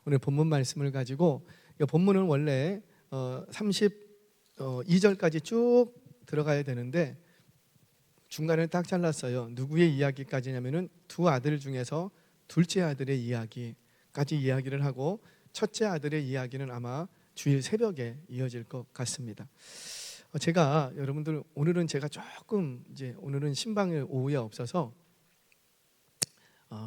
오늘 본문 말씀을 가지고, 이 본문은 원래 32절까지 쭉 들어가야 되는데 중간에 딱 잘랐어요. 누구의 이야기까지냐면은 두 아들 중에서 둘째 아들의 이야기까지 이야기를 하고, 첫째 아들의 이야기는 아마 주일 새벽에 이어질 것 같습니다. 제가 여러분들, 오늘은 제가 조금 이제 오늘은 신방이 오후에 없어서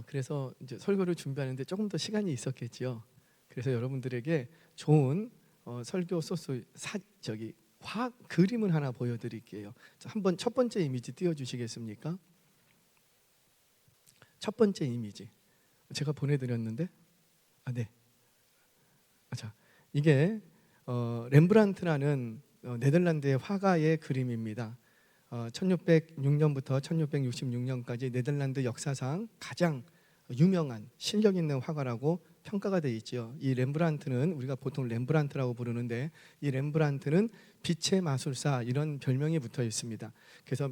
그래서 이제 설교를 준비하는데 조금 더 시간이 있었겠지요. 그래서 여러분들에게 좋은 설교 소스 그림을 하나 보여드릴게요. 자, 한번 첫 번째 이미지 띄워주시겠습니까? 첫 번째 이미지 제가 보내드렸는데, 네. 자, 이게 렘브란트라는 네덜란드의 화가의 그림입니다. 1606년부터 1666년까지 네덜란드 역사상 가장 유명한 실력 있는 화가라고 평가가 되어 있죠. 이 렘브란트는 우리가 보통 렘브란트라고 부르는데, 이 렘브란트는 빛의 마술사 이런 별명이 붙어 있습니다. 그래서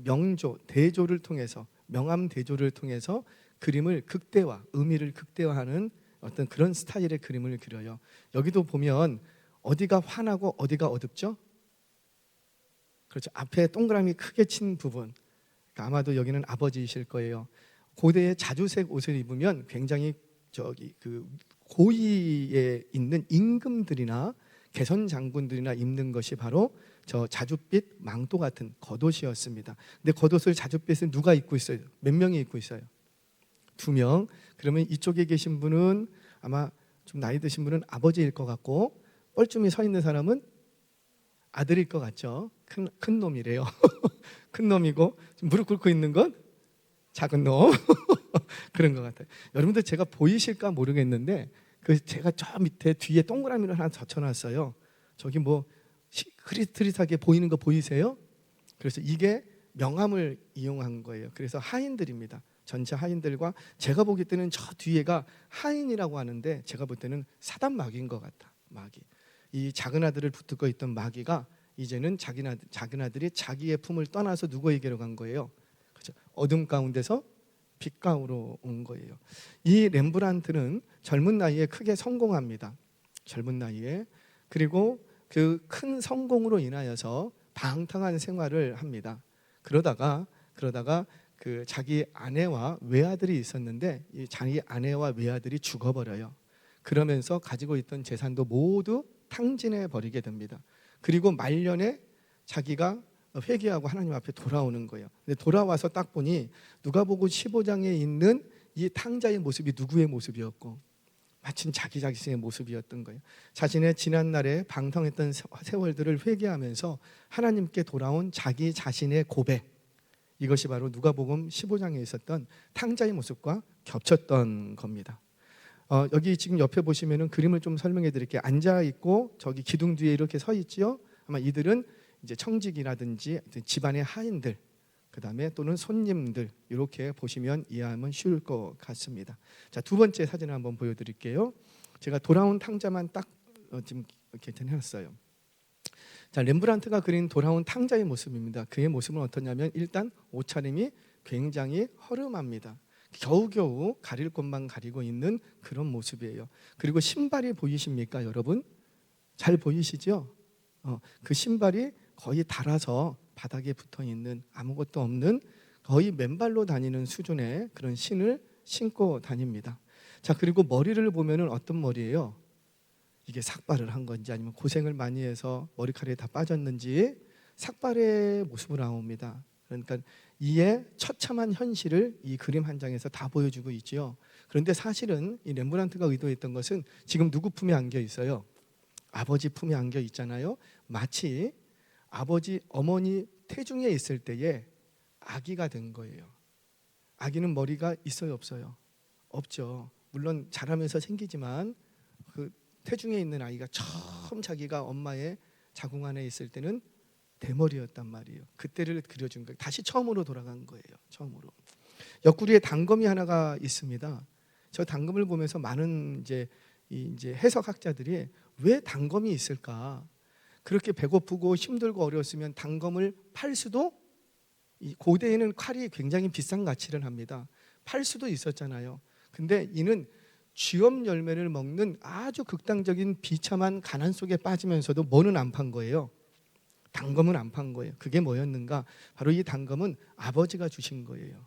대조를 통해서, 명암 대조를 통해서 그림을 극대화, 의미를 극대화하는 어떤 그런 스타일의 그림을 그려요. 여기도 보면 어디가 환하고 어디가 어둡죠? 그렇죠. 앞에 동그라미 크게 친 부분, 그러니까 아마도 여기는 아버지이실 거예요. 고대의 자주색 옷을 입으면 굉장히 고위에 있는 임금들이나 개선 장군들이나 입는 것이 바로 저 자줏빛 망토 같은 겉옷이었습니다. 근데 겉옷을 자줏빛은 누가 입고 있어요? 몇 명이 입고 있어요? 2명. 그러면 이쪽에 계신 분은 아마 좀 나이 드신 분은 아버지일 것 같고, 뻘쭘히 서 있는 사람은 아들일 것 같죠. 큰 놈이래요. 큰 놈이고, 무릎 꿇고 있는 건 작은 놈. 그런 것 같아요. 여러분들 제가 보이실까 모르겠는데, 제가 저 밑에 뒤에 동그라미를 하나 젖혀놨어요. 저기 뭐 흐릿흐릿하게 보이는 거 보이세요? 그래서 이게 명암을 이용한 거예요. 그래서 하인들입니다. 전체 하인들과, 제가 보기 때는 저 뒤에가 하인이라고 하는데, 제가 볼 때는 사단 마귀인 것 같아. 마귀. 이 작은 아들을 붙들고 있던 마귀가 이제는 작은 아들이 자기의 품을 떠나서 누구에게로 간 거예요? 그렇죠? 어둠 가운데서 빛 가운데로 온 거예요. 이 렘브란트는 젊은 나이에 크게 성공합니다. 젊은 나이에. 그리고 그 큰 성공으로 인하여서 방탕한 생활을 합니다. 그러다가 그 자기 아내와 외아들이 있었는데, 이 자기 아내와 외아들이 죽어버려요. 그러면서 가지고 있던 재산도 모두 탕진해 버리게 됩니다. 그리고 말년에 자기가 회개하고 하나님 앞에 돌아오는 거예요. 근데 돌아와서 딱 보니 누가복음 15장에 있는 이 탕자의 모습이 누구의 모습이었고, 마침 자기 자신의 모습이었던 거예요. 자신의 지난날에 방탕했던 세월들을 회개하면서 하나님께 돌아온 자기 자신의 고백, 이것이 바로 누가복음 15장에 있었던 탕자의 모습과 겹쳤던 겁니다. 여기 지금 옆에 보시면은 그림을 좀 설명해 드릴게요. 앉아 있고 저기 기둥 뒤에 이렇게 서 있지요. 아마 이들은 이제 청직이라든지 집안의 하인들, 그 다음에 또는 손님들, 이렇게 보시면 이해하면 쉬울 것 같습니다. 자, 두 번째 사진을 한번 보여드릴게요. 제가 돌아온 탕자만 딱 지금 이렇게 해놨어요. 자, 렘브란트가 그린 돌아온 탕자의 모습입니다. 그의 모습은 어떠냐면, 일단 옷차림이 굉장히 허름합니다. 겨우겨우 가릴 것만 가리고 있는 그런 모습이에요. 그리고 신발이 보이십니까, 여러분? 잘 보이시죠? 그 신발이 거의 닳아서 바닥에 붙어 있는, 아무것도 없는 거의 맨발로 다니는 수준의 그런 신을 신고 다닙니다. 자, 그리고 머리를 보면은 어떤 머리예요? 이게 삭발을 한 건지 아니면 고생을 많이 해서 머리카락이 다 빠졌는지 삭발의 모습으로 나옵니다. 그러니까 이에 처참한 현실을 이 그림 한 장에서 다 보여주고 있지요. 그런데 사실은 이 렘브란트가 의도했던 것은, 지금 누구 품에 안겨 있어요? 아버지 품에 안겨 있잖아요. 마치 아버지, 어머니 태중에 있을 때에 아기가 된 거예요. 아기는 머리가 있어요, 없어요? 없죠. 물론 자라면서 생기지만 그 태중에 있는 아이가 처음 자기가 엄마의 자궁 안에 있을 때는 대머리였단 말이에요. 그때를 그려준 거예요. 다시 처음으로 돌아간 거예요. 처음으로. 옆구리에 단검이 하나가 있습니다. 저 단검을 보면서 많은 이제 해석학자들이 왜 단검이 있을까? 그렇게 배고프고 힘들고 어려웠으면 단검을 팔 수도, 고대에는 칼이 굉장히 비싼 가치를 합니다. 팔 수도 있었잖아요. 근데 이는 쥐엄 열매를 먹는 아주 극단적인 비참한 가난 속에 빠지면서도 뭐는 안 판 거예요? 단검은 안 판 거예요. 그게 뭐였는가? 바로 이 단검은 아버지가 주신 거예요.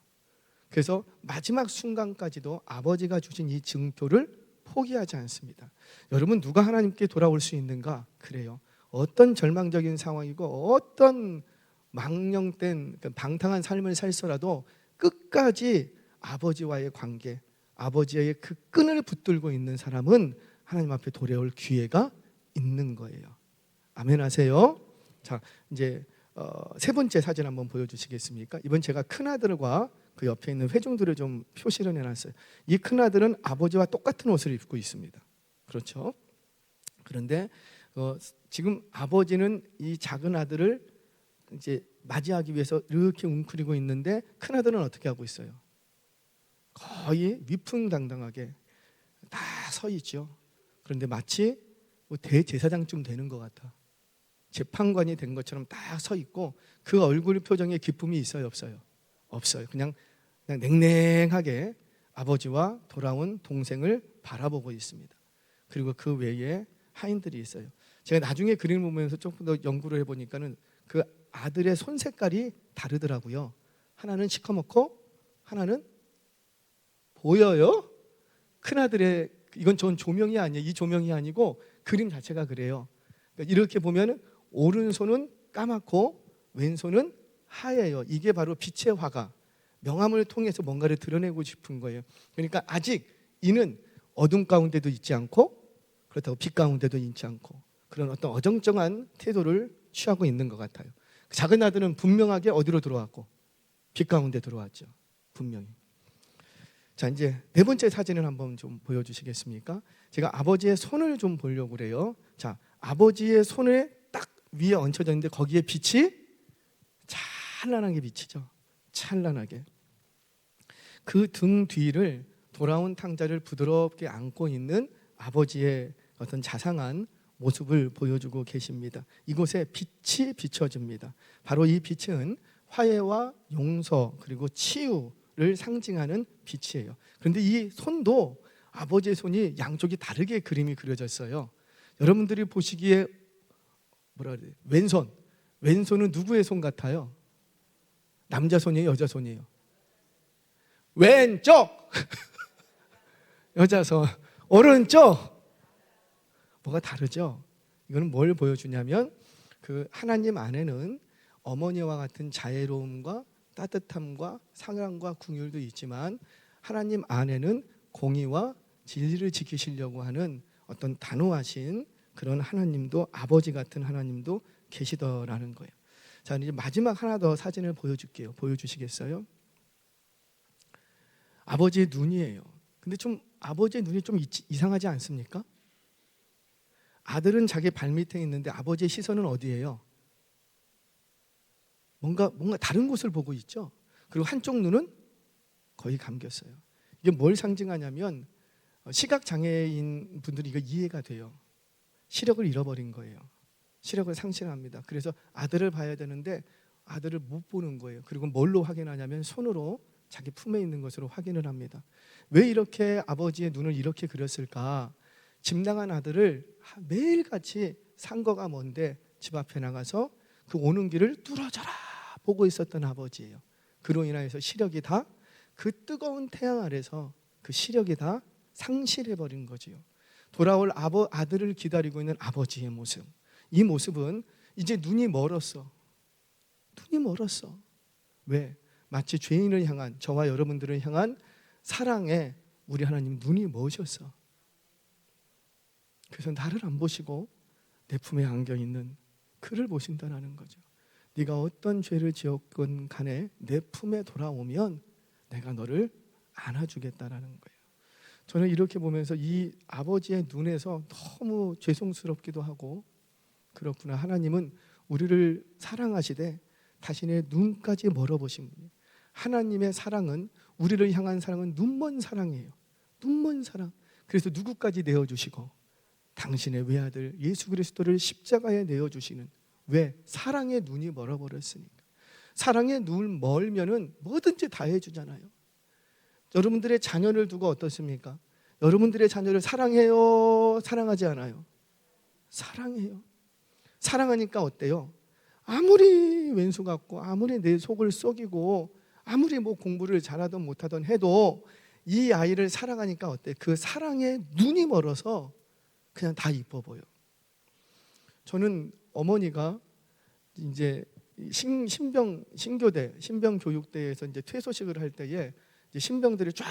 그래서 마지막 순간까지도 아버지가 주신 이 증표를 포기하지 않습니다. 여러분, 누가 하나님께 돌아올 수 있는가? 그래요. 어떤 절망적인 상황이고 어떤 망령된 방탕한 삶을 살서라도 끝까지 아버지와의 관계, 아버지의 그 끈을 붙들고 있는 사람은 하나님 앞에 돌아올 기회가 있는 거예요. 아멘 하세요. 자, 이제 세 번째 사진 한번 보여주시겠습니까? 이번 제가 큰아들과 그 옆에 있는 회중들을 좀 표시를 해놨어요. 이 큰아들은 아버지와 똑같은 옷을 입고 있습니다. 그렇죠? 그런데 지금 아버지는 이 작은 아들을 이제 맞이하기 위해서 이렇게 웅크리고 있는데 큰아들은 어떻게 하고 있어요? 거의 위풍당당하게 다 서 있죠. 그런데 마치 뭐 대제사장쯤 되는 것 같아. 재판관이 된 것처럼 딱 서 있고 그 얼굴 표정에 기쁨이 있어요, 없어요? 없어요. 그냥 냉랭하게 아버지와 돌아온 동생을 바라보고 있습니다. 그리고 그 외에 하인들이 있어요. 제가 나중에 그림을 보면서 조금 더 연구를 해보니까는 그 아들의 손 색깔이 다르더라고요. 하나는 시커멓고 하나는 보여요. 큰아들의, 이건 전 조명이 아니에요. 이 조명이 아니고 그림 자체가 그래요. 그러니까 이렇게 보면 오른손은 까맣고 왼손은 하얘요. 이게 바로 빛의 화가, 명암을 통해서 뭔가를 드러내고 싶은 거예요. 그러니까 아직 이는 어둠 가운데도 있지 않고 그렇다고 빛 가운데도 있지 않고 그런 어떤 어정쩡한 태도를 취하고 있는 것 같아요. 작은 아들은 분명하게 어디로 들어왔고 빛 가운데 들어왔죠. 분명히. 자, 이제 네 번째 사진을 한번 좀 보여주시겠습니까? 제가 아버지의 손을 좀 보려고 그래요. 자, 아버지의 손에 딱 위에 얹혀져 있는데 거기에 빛이 찬란하게 비치죠. 찬란하게. 그 등 뒤를 돌아온 탕자를 부드럽게 안고 있는 아버지의 어떤 자상한 모습을 보여주고 계십니다. 이곳에 빛이 비춰집니다. 바로 이 빛은 화해와 용서 그리고 치유를 상징하는 빛이에요. 그런데 이 손도 아버지의 손이 양쪽이 다르게 그림이 그려졌어요. 여러분들이 보시기에 뭐라 그래요? 왼손은 누구의 손 같아요? 남자 손이에요, 여자 손이에요? 왼쪽 여자 손, 오른쪽. 뭐가 다르죠? 이거는 뭘 보여주냐면 그 하나님 안에는 어머니와 같은 자애로움과 따뜻함과 사랑과 긍휼도 있지만 하나님 안에는 공의와 진리를 지키시려고 하는 어떤 단호하신 그런 하나님도, 아버지 같은 하나님도 계시더라는 거예요. 자, 이제 마지막 하나 더 사진을 보여줄게요. 보여주시겠어요? 아버지의 눈이에요. 근데 좀 아버지의 눈이 좀 이상하지 않습니까? 아들은 자기 발밑에 있는데 아버지의 시선은 어디예요? 뭔가 다른 곳을 보고 있죠. 그리고 한쪽 눈은 거의 감겼어요. 이게 뭘 상징하냐면 시각 장애인 분들이 이거 이해가 돼요. 시력을 잃어버린 거예요. 시력을 상실합니다. 그래서 아들을 봐야 되는데 아들을 못 보는 거예요. 그리고 뭘로 확인하냐면 손으로 자기 품에 있는 것으로 확인을 합니다. 왜 이렇게 아버지의 눈을 이렇게 그렸을까? 집 나간 아들을 매일같이 상거가 먼데 집 앞에 나가서 그 오는 길을 뚫어져라 보고 있었던 아버지예요. 그로 인하여서 시력이 다, 그 뜨거운 태양 아래서 그 시력이 다 상실해버린 거지요. 돌아올 아들을 기다리고 있는 아버지의 모습. 이 모습은 이제 눈이 멀었어. 눈이 멀었어. 왜? 마치 죄인을 향한, 저와 여러분들을 향한 사랑에 우리 하나님 눈이 머셨어. 그래서 나를 안 보시고 내 품에 안겨 있는 그를 보신다는 거죠. 네가 어떤 죄를 지었건 간에 내 품에 돌아오면 내가 너를 안아주겠다라는 거예요. 저는 이렇게 보면서 이 아버지의 눈에서 너무 죄송스럽기도 하고, 그렇구나, 하나님은 우리를 사랑하시되 자신의 눈까지 멀어보신 분이에요. 하나님의 사랑은, 우리를 향한 사랑은 눈먼 사랑이에요. 눈먼 사랑. 그래서 누구까지 내어주시고 당신의 외아들 예수 그리스도를 십자가에 내어주시는, 왜? 사랑의 눈이 멀어버렸으니까. 사랑의 눈 멀면은 뭐든지 다 해주잖아요. 여러분들의 자녀를 두고 어떻습니까? 여러분들의 자녀를 사랑해요? 사랑하지 않아요? 사랑해요. 사랑하니까 어때요? 아무리 왼수 같고 아무리 내 속을 썩이고 아무리 뭐 공부를 잘하든 못하든 해도 이 아이를 사랑하니까 어때? 그 사랑에 눈이 멀어서 그냥 다 이뻐 보여. 저는 어머니가 이제 신병 교육대에서 이제 퇴소식을 할 때에 이제 신병들이 쫙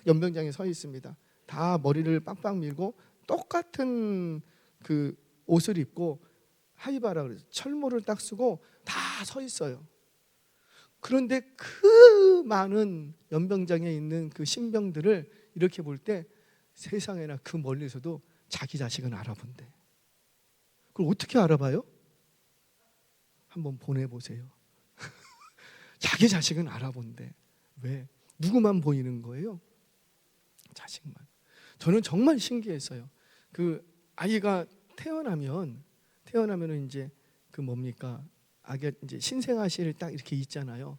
연병장에 서 있습니다. 다 머리를 빵빵 밀고 똑같은 그 옷을 입고 하이바라 그래서 철모를 딱 쓰고 다 서 있어요. 그런데 그 많은 연병장에 있는 그 신병들을 이렇게 볼 때 세상에나 그 멀리서도 자기 자식은 알아본대. 그걸 어떻게 알아봐요? 한번 보내보세요. 자기 자식은 알아본대. 왜? 누구만 보이는 거예요? 자식만. 저는 정말 신기했어요. 그 아이가 태어나면은 이제 그 뭡니까? 아기 이제 신생아실 딱 이렇게 있잖아요.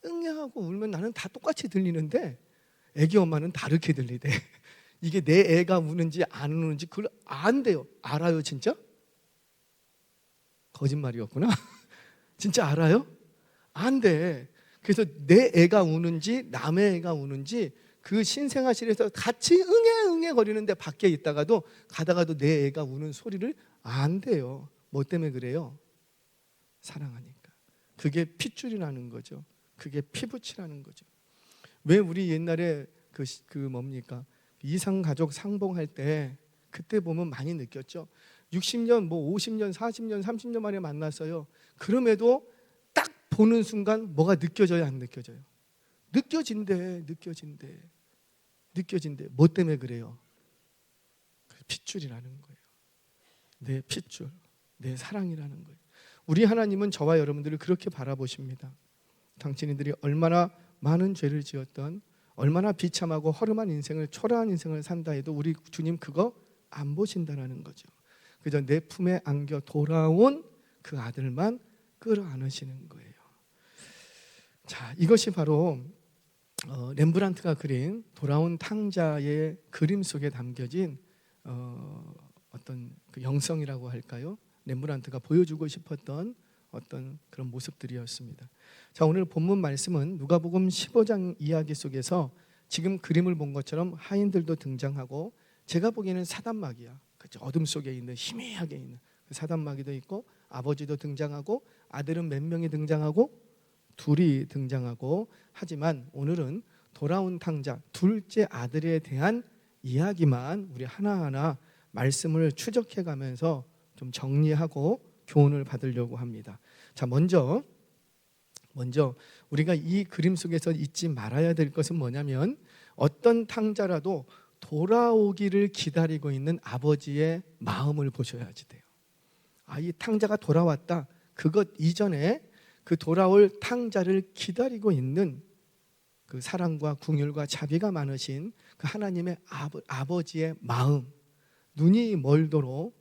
응애하고 울면 나는 다 똑같이 들리는데 애기 엄마는 다르게 들리대. 이게 내 애가 우는지 안 우는지 그걸 안돼요. 알아요, 진짜? 거짓말이었구나. 진짜 알아요? 안 돼. 그래서 내 애가 우는지 남의 애가 우는지 그 신생아실에서 같이 응애 거리는데 밖에 있다가도 가다가도 내 애가 우는 소리를 안 돼요. 뭐 때문에 그래요? 사랑하니까. 그게 핏줄이라는 거죠. 그게 피부치라는 거죠. 왜 우리 옛날에 그 뭡니까? 이상가족 상봉할 때 그때 보면 많이 느꼈죠. 60년, 뭐 50년, 40년, 30년 만에 만났어요. 그럼에도 딱 보는 순간 뭐가 느껴져요, 안 느껴져요? 느껴진대. 뭐 때문에 그래요? 핏줄이라는 거예요. 내 핏줄, 내 사랑이라는 거예요. 우리 하나님은 저와 여러분들을 그렇게 바라보십니다. 당신들이 얼마나 많은 죄를 지었던, 얼마나 비참하고 허름한 인생을, 초라한 인생을 산다 해도 우리 주님 그거 안 보신다는 거죠. 그저 내 품에 안겨 돌아온 그 아들만 끌어안으시는 거예요. 자, 이것이 바로 렘브란트가 그린 돌아온 탕자의 그림 속에 담겨진 어떤 그 영성이라고 할까요? 렘브란트가 보여주고 싶었던 어떤 그런 모습들이었습니다. 자, 오늘 본문 말씀은 누가복음 15장 이야기 속에서 지금 그림을 본 것처럼 하인들도 등장하고 제가 보기에는 사단마귀야. 그렇죠? 어둠 속에 있는 희미하게 있는 그 사단마귀도 있고 아버지도 등장하고 아들은 몇 명이 등장하고 둘이 등장하고 하지만 오늘은 돌아온 탕자 둘째 아들에 대한 이야기만 우리 하나하나 말씀을 추적해 가면서 좀 정리하고 교훈을 받으려고 합니다. 자, 먼저 우리가 이 그림 속에서 잊지 말아야 될 것은 뭐냐면 어떤 탕자라도 돌아오기를 기다리고 있는 아버지의 마음을 보셔야지 돼요. 아, 이 탕자가 돌아왔다. 그것 이전에 그 돌아올 탕자를 기다리고 있는 그 사랑과 긍휼과 자비가 많으신 그 하나님의 아버지의 마음, 눈이 멀도록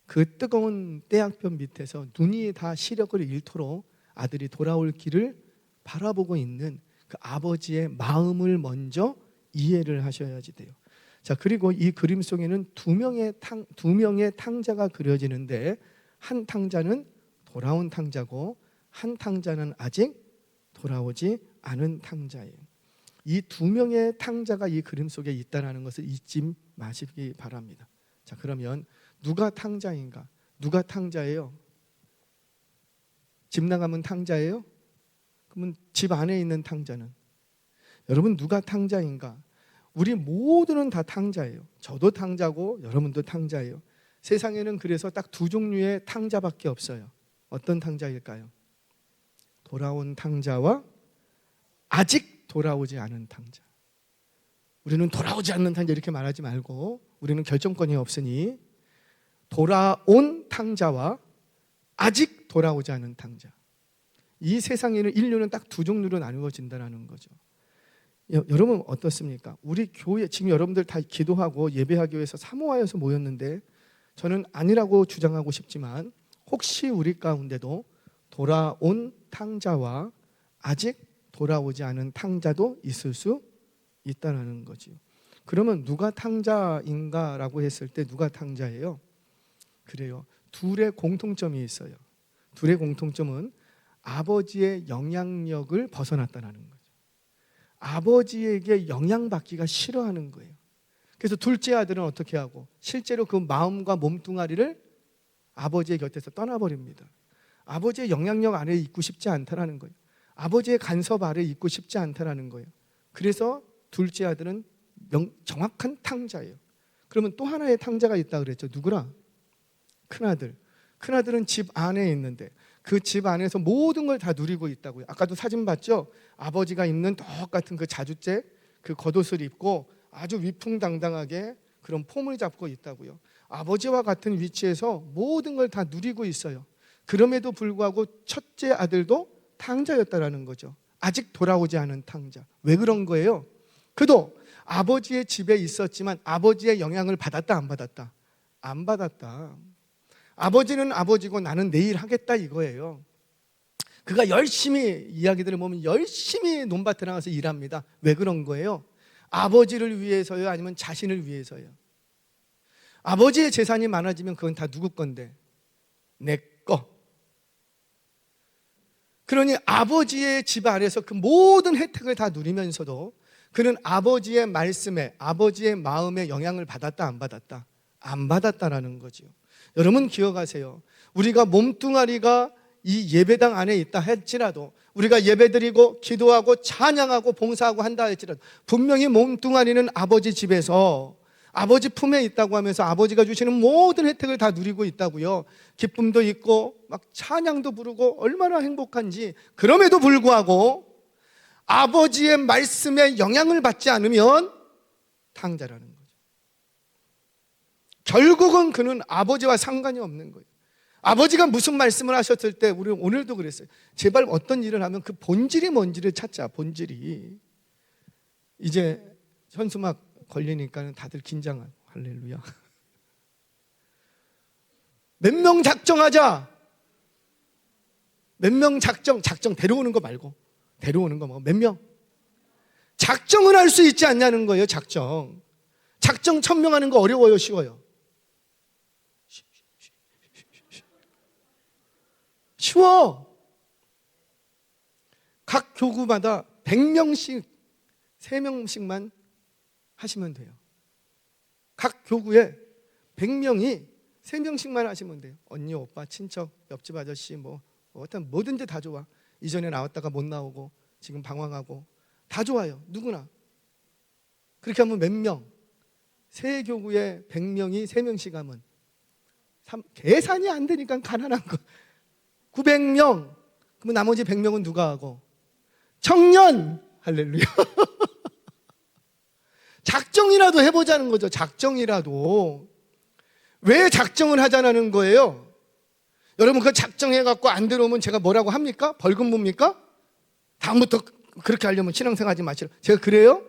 그 뜨거운 떼약볕 밑에서 눈이 다 시력을 잃도록 아들이 돌아올 길을 바라보고 있는 그 아버지의 마음을 먼저 이해를 하셔야지 돼요. 자, 그리고 이 그림 속에는 두 명의 탕자가 그려지는데 한 탕자는 돌아온 탕자고 한 탕자는 아직 돌아오지 않은 탕자예요. 이 두 명의 탕자가 이 그림 속에 있다는 것을 잊지 마시기 바랍니다. 자, 그러면 누가 탕자인가? 누가 탕자예요? 집 나가면 탕자예요? 그러면 집 안에 있는 탕자는? 여러분 누가 탕자인가? 우리 모두는 다 탕자예요. 저도 탕자고 여러분도 탕자예요. 세상에는 그래서 딱 두 종류의 탕자밖에 없어요. 어떤 탕자일까요? 돌아온 탕자와 아직 돌아오지 않은 탕자. 우리는 돌아오지 않는 탕자 이렇게 말하지 말고 우리는 결정권이 없으니 돌아온 탕자와 아직 돌아오지 않은 탕자. 이 세상에는 인류는 딱 두 종류로 나누어진다는 거죠. 여러분 어떻습니까? 우리 교회 지금 여러분들 다 기도하고 예배하기 위해서 사모하여서 모였는데 저는 아니라고 주장하고 싶지만 혹시 우리 가운데도 돌아온 탕자와 아직 돌아오지 않은 탕자도 있을 수 있다는 거죠. 그러면 누가 탕자인가라고 했을 때 누가 탕자예요? 그래요. 둘의 공통점이 있어요. 둘의 공통점은 아버지의 영향력을 벗어났다는 거죠. 아버지에게 영향받기가 싫어하는 거예요. 그래서 둘째 아들은 어떻게 하고 실제로 그 마음과 몸뚱아리를 아버지의 곁에서 떠나버립니다. 아버지의 영향력 아래에 있고 싶지 않다라는 거예요. 아버지의 간섭 아래에 있고 싶지 않다라는 거예요. 그래서 둘째 아들은 정확한 탕자예요. 그러면 또 하나의 탕자가 있다 그랬죠. 누구라? 큰아들. 큰아들은 집 안에 있는데 그 집 안에서 모든 걸 다 누리고 있다고요. 아까도 사진 봤죠? 아버지가 입는 똑같은 그 자주색 그 겉옷을 입고 아주 위풍당당하게 그런 폼을 잡고 있다고요. 아버지와 같은 위치에서 모든 걸 다 누리고 있어요. 그럼에도 불구하고 첫째 아들도 탕자였다라는 거죠. 아직 돌아오지 않은 탕자. 왜 그런 거예요? 그도 아버지의 집에 있었지만 아버지의 영향을 받았다 안 받았다? 안 받았다. 아버지는 아버지고 나는 내일 하겠다 이거예요. 그가 열심히 이야기들을 보면 열심히 논밭에 나가서 일합니다. 왜 그런 거예요? 아버지를 위해서요? 아니면 자신을 위해서요? 아버지의 재산이 많아지면 그건 다 누구 건데? 내 거. 그러니 아버지의 집 아래서 그 모든 혜택을 다 누리면서도 그는 아버지의 말씀에, 아버지의 마음에 영향을 받았다 안 받았다? 안 받았다라는 거죠. 여러분 기억하세요. 우리가 몸뚱아리가 이 예배당 안에 있다 할지라도, 우리가 예배드리고 기도하고 찬양하고 봉사하고 한다 할지라도 분명히 몸뚱아리는 아버지 집에서 아버지 품에 있다고 하면서 아버지가 주시는 모든 혜택을 다 누리고 있다고요. 기쁨도 있고 막 찬양도 부르고 얼마나 행복한지. 그럼에도 불구하고 아버지의 말씀에 영향을 받지 않으면 탕자라는 거죠. 결국은 그는 아버지와 상관이 없는 거예요. 아버지가 무슨 말씀을 하셨을 때 우리는 오늘도 그랬어요. 제발 어떤 일을 하면 그 본질이 뭔지를 찾자. 본질이. 이제 현수막 걸리니까 다들 긴장하고 할렐루야. 몇 명 작정하자. 몇 명 작정 데려오는 거 말고. 데려오는 거 말고 몇 명? 작정을 할 수 있지 않냐는 거예요. 작정 1000명 하는 거 어려워요 쉬워요? 쉬워. 각 교구마다 100명씩 3명씩만 하시면 돼요. 각 교구에 100명이 3명씩만 하시면 돼요. 언니, 오빠, 친척, 옆집 아저씨 어떤 뭐든지 다 좋아. 이전에 나왔다가 못 나오고 지금 방황하고 다 좋아요. 누구나. 그렇게 하면 몇 명? 세 교구에 100명이 3명씩 하면 계산이 안 되니까 가난한 거. 900명. 그러면 나머지 100명은 누가 하고? 청년. 할렐루야. 작정이라도 해보자는 거죠. 작정이라도. 왜 작정을 하자는 거예요? 여러분 그 작정해갖고 안 들어오면 제가 뭐라고 합니까? 벌금 묻습니까? 다음부터 그렇게 하려면 신앙생활 하지 마시라. 제가 그래요?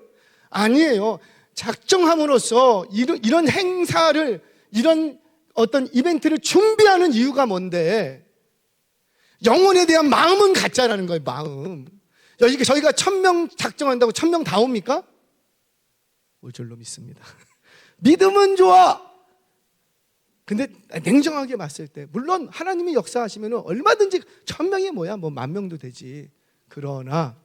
아니에요. 작정함으로써 이런 행사를, 이런 어떤 이벤트를 준비하는 이유가 뭔데? 영혼에 대한 마음은 갖자라는 거예요. 마음. 저희가 1000명 작정한다고 1000명 다 옵니까? 올 줄로 믿습니다. 믿음은 좋아. 근데 냉정하게 봤을 때 물론 하나님이 역사하시면 얼마든지 1000명이 뭐야? 10,000명도 되지. 그러나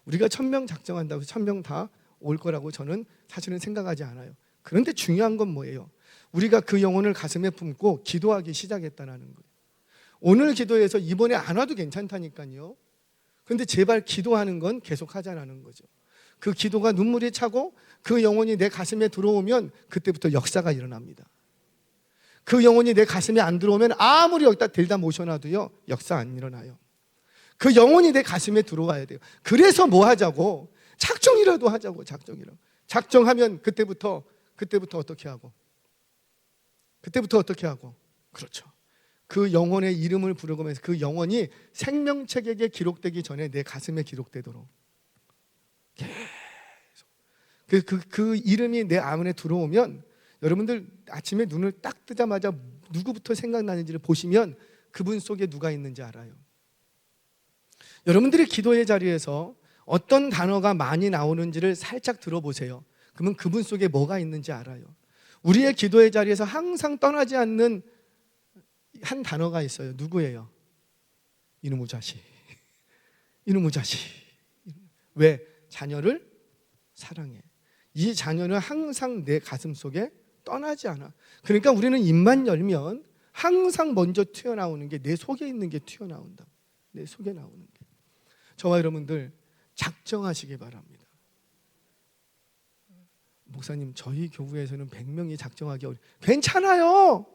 우리가 1000명 작정한다고 1000명 다 올 거라고 저는 사실은 생각하지 않아요. 그런데 중요한 건 뭐예요? 우리가 그 영혼을 가슴에 품고 기도하기 시작했다는 거예요. 오늘 기도해서 이번에 안 와도 괜찮다니까요. 그런데 제발 기도하는 건 계속 하자라는 거죠. 그 기도가 눈물이 차고 그 영혼이 내 가슴에 들어오면 그때부터 역사가 일어납니다. 그 영혼이 내 가슴에 안 들어오면 아무리 여기다 데려다 모셔놔도요 역사 안 일어나요. 그 영혼이 내 가슴에 들어와야 돼요. 그래서 뭐 하자고? 작정이라도 하자고. 작정하면 그때부터 어떻게 하고? 그때부터 어떻게 하고? 그렇죠. 그 영혼의 이름을 부르면서 그 영혼이 생명책에게 기록되기 전에 내 가슴에 기록되도록 계속 그 이름이 내 안에 들어오면 여러분들 아침에 눈을 딱 뜨자마자 누구부터 생각나는지를 보시면 그분 속에 누가 있는지 알아요. 여러분들이 기도의 자리에서 어떤 단어가 많이 나오는지를 살짝 들어보세요. 그러면 그분 속에 뭐가 있는지 알아요. 우리의 기도의 자리에서 항상 떠나지 않는 한 단어가 있어요. 누구예요? 이놈의 자식. 이놈의 자식. 왜? 자녀를 사랑해. 이 자녀는 항상 내 가슴 속에 떠나지 않아. 그러니까 우리는 입만 열면 항상 먼저 튀어나오는 게 내 속에 있는 게 튀어나온다. 내 속에 나오는 게. 저와 여러분들 작정하시기 바랍니다. 목사님, 저희 교구에서는 100명이 작정하기 어려워요. 괜찮아요.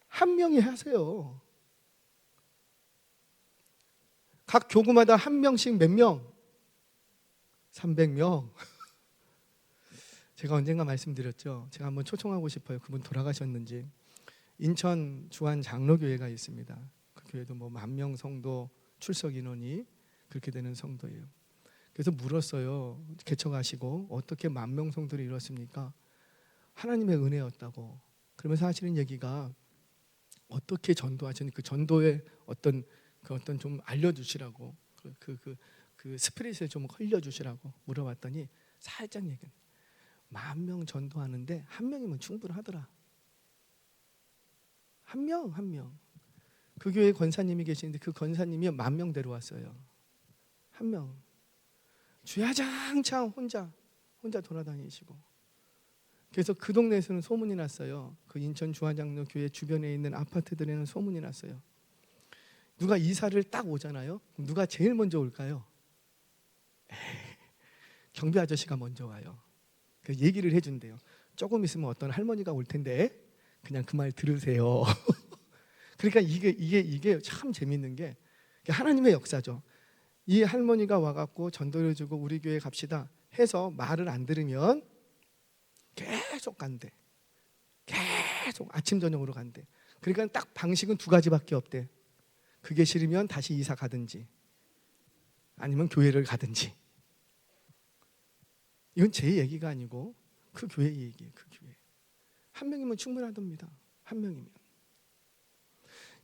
한 명이 하세요. 각 교구마다 한 명씩 몇 명? 300명. 제가 언젠가 말씀드렸죠. 제가 한번 초청하고 싶어요. 그분 돌아가셨는지. 인천 주안 장로교회가 있습니다. 그 교회도 뭐 10,000명 성도 출석 인원이 그렇게 되는 성도예요. 그래서 물었어요. 개척하시고 어떻게 10,000명 성도를 이뤘습니까? 하나님의 은혜였다고. 그러면서 하시는 얘기가 어떻게 전도하셨는지 그 전도의 어떤 좀 알려주시라고 그 스피릿을 좀 흘려주시라고 물어봤더니 살짝 얘기해. 10,000명 전도하는데 한 명이면 충분하더라. 한 명. 그 교회 권사님이 계시는데 그 권사님이 10,000명 데려왔어요. 한 명. 주야장창 혼자 돌아다니시고. 그래서 그 동네에서는 소문이 났어요. 그 인천 주안장로 교회 주변에 있는 아파트들에는 소문이 났어요. 누가 이사를 딱 오잖아요. 그럼 누가 제일 먼저 올까요? 경비 아저씨가 먼저 와요. 그 얘기를 해준대요. 조금 있으면 어떤 할머니가 올 텐데 그냥 그 말 들으세요. 그러니까 이게 참 재밌는 게 하나님의 역사죠. 이 할머니가 와갖고 전도를 주고 우리 교회 갑시다 해서 말을 안 들으면 계속 간대. 계속 아침 저녁으로 간대. 그러니까 딱 방식은 2가지밖에 없대. 그게 싫으면 다시 이사 가든지 아니면 교회를 가든지. 이건 제 얘기가 아니고 그 교회 얘기예요. 그 교회. 한 명이면 충분하답니다. 한 명이면.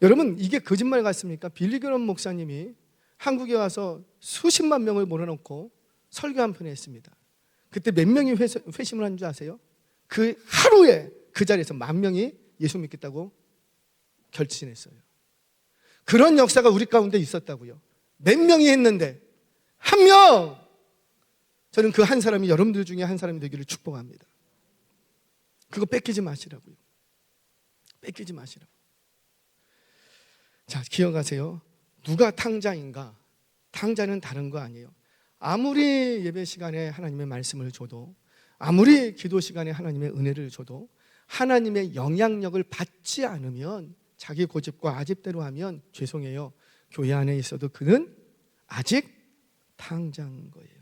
여러분, 이게 거짓말 같습니까? 빌리 그레엄 목사님이 한국에 와서 수십만 명을 몰아넣고 설교 한 편 했습니다. 그때 몇 명이 회심을 한 줄 아세요? 그 하루에 그 자리에서 10,000명이 예수 믿겠다고 결진했어요. 그런 역사가 우리 가운데 있었다고요. 몇 명이 했는데 한 명! 저는 그 한 사람이 여러분들 중에 한 사람이 되기를 축복합니다. 그거 뺏기지 마시라고요. 뺏기지 마시라고. 자, 기억하세요. 누가 탕자인가? 탕자는 다른 거 아니에요. 아무리 예배 시간에 하나님의 말씀을 줘도, 아무리 기도 시간에 하나님의 은혜를 줘도 하나님의 영향력을 받지 않으면, 자기 고집과 아집대로 하면 죄송해요. 교회 안에 있어도 그는 아직 탕자인 거예요.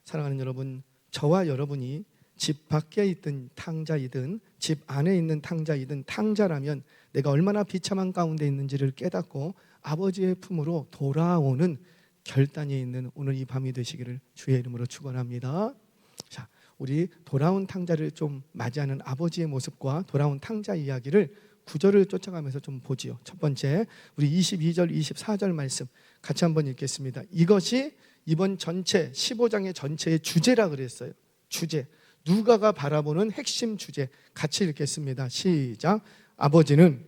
사랑하는 여러분, 저와 여러분이 집 밖에 있든 탕자이든 집 안에 있는 탕자이든 탕자라면 내가 얼마나 비참한 가운데 있는지를 깨닫고 아버지의 품으로 돌아오는 결단이 있는 오늘 이 밤이 되시기를 주의 이름으로 축원합니다. 자, 우리 돌아온 탕자를 좀 맞이하는 아버지의 모습과 돌아온 탕자 이야기를 구절을 쫓아가면서 좀 보지요. 첫 번째, 우리 22절, 24절 말씀 같이 한번 읽겠습니다. 이것이 이번 전체 15장의 전체의 주제라 그랬어요. 주제. 누가가 바라보는 핵심 주제 같이 읽겠습니다. 시작. 아버지는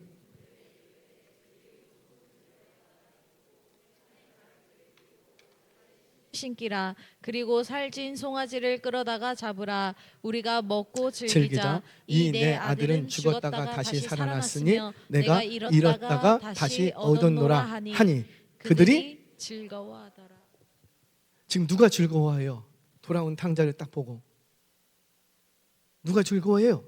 신기라. 그리고 살찐 송아지를 끌어다가 잡으라. 우리가 먹고 즐기자. 즐기자. 이 내 아들은 죽었다가 다시 살아났으니 내가 잃었다가 다시 얻었노라 하니 그들이 즐거워하더라. 지금 누가 즐거워해요? 돌아온 탕자를 딱 보고 누가 즐거워해요?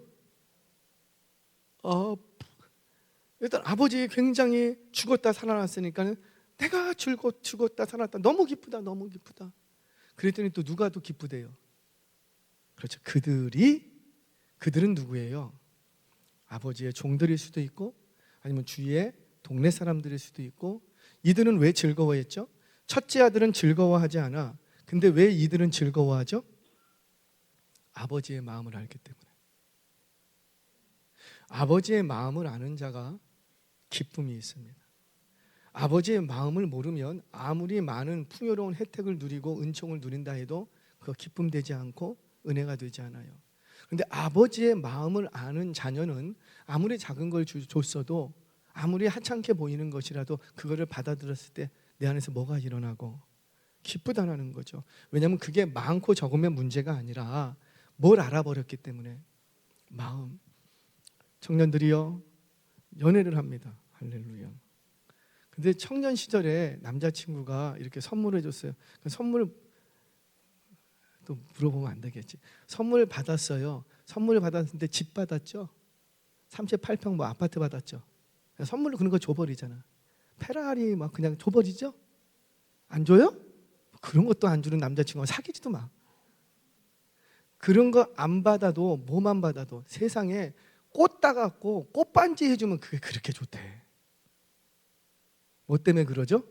일단 아버지 굉장히 죽었다 살아났으니까 내가 죽었다 살아났다 너무 기쁘다 너무 기쁘다. 그랬더니 또 누가 또 기쁘대요? 그렇죠. 그들은 누구예요? 아버지의 종들일 수도 있고 아니면 주위의 동네 사람들일 수도 있고. 이들은 왜 즐거워했죠? 첫째 아들은 즐거워하지 않아. 근데 왜 이들은 즐거워하죠? 아버지의 마음을 알기 때문에. 아버지의 마음을 아는 자가 기쁨이 있습니다. 아버지의 마음을 모르면 아무리 많은 풍요로운 혜택을 누리고 은총을 누린다 해도 그거 기쁨되지 않고 은혜가 되지 않아요. 그런데 아버지의 마음을 아는 자녀는 아무리 작은 걸 줬어도 아무리 하찮게 보이는 것이라도 그거를 받아들였을 때 내 안에서 뭐가 일어나고 기쁘다라는 거죠. 왜냐하면 그게 많고 적으면 문제가 아니라 뭘 알아버렸기 때문에. 마음. 청년들이요, 연애를 합니다. 할렐루야. 근데 청년 시절에 남자친구가 이렇게 선물을 줬어요. 그 선물 또 물어보면 안 되겠지. 선물 받았어요. 선물 받았는데 집 받았죠. 38평 뭐 아파트 받았죠. 선물로 그런 거 줘버리잖아. 페라리 막 그냥 줘버리죠. 안 줘요? 그런 것도 안 주는 남자친구가 사귀지도 마. 그런 거 안 받아도, 뭐만 받아도 세상에 꽃 따갖고 꽃반지 해주면 그게 그렇게 좋대. 뭐 때문에 그러죠?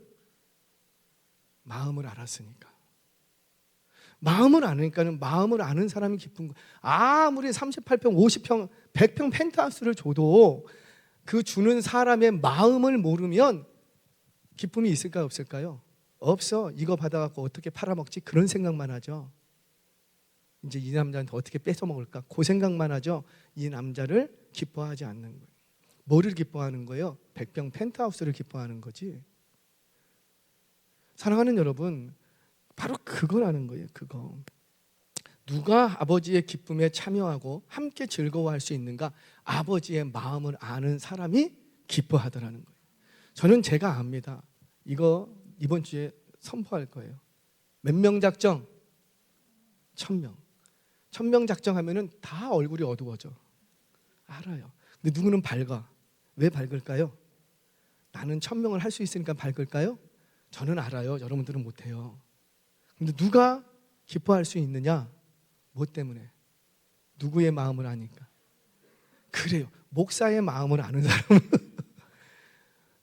마음을 알았으니까. 마음을 아니까는 마음을 아는 사람이 기쁜 거. 아무리 38평, 50평, 100평 펜트하우스를 줘도 그 주는 사람의 마음을 모르면 기쁨이 있을까요, 없을까요? 없어. 이거 받아갖고 어떻게 팔아먹지? 그런 생각만 하죠. 이제 이 남자한테 어떻게 뺏어먹을까? 그 생각만 하죠. 이 남자를 기뻐하지 않는 거예요. 뭐를 기뻐하는 거예요? 100평 펜트하우스를 기뻐하는 거지. 사랑하는 여러분, 바로 그거라는 거예요. 그거. 누가 아버지의 기쁨에 참여하고 함께 즐거워할 수 있는가? 아버지의 마음을 아는 사람이 기뻐하더라는 거예요. 저는 제가 압니다. 이거 이번 주에 선포할 거예요. 몇 명 작정? 1000명. 1000명 작정하면은 다 얼굴이 어두워져. 알아요. 근데 누구는 밝아. 왜 밝을까요? 나는 1000명을 할 수 있으니까 밝을까요? 저는 알아요. 여러분들은 못해요. 근데 누가 기뻐할 수 있느냐? 뭐 때문에? 누구의 마음을 아니까. 그래요. 목사의 마음을 아는 사람은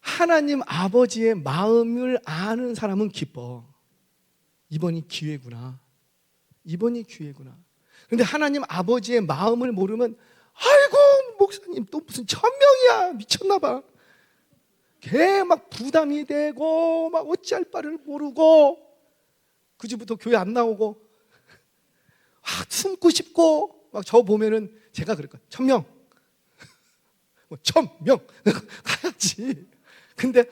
하나님 아버지의 마음을 아는 사람은 기뻐. 이번이 기회구나. 이번이 기회구나. 그런데 하나님 아버지의 마음을 모르면 아이고 목사님 또 무슨 1000명이야 미쳤나 봐. 걔 막 부담이 되고 막 어찌할 바를 모르고 그 집부터 교회 안 나오고 숨고 싶고 막 저 보면은 제가 그럴 거야. 1000명 뭐 1000명 가야지. 근데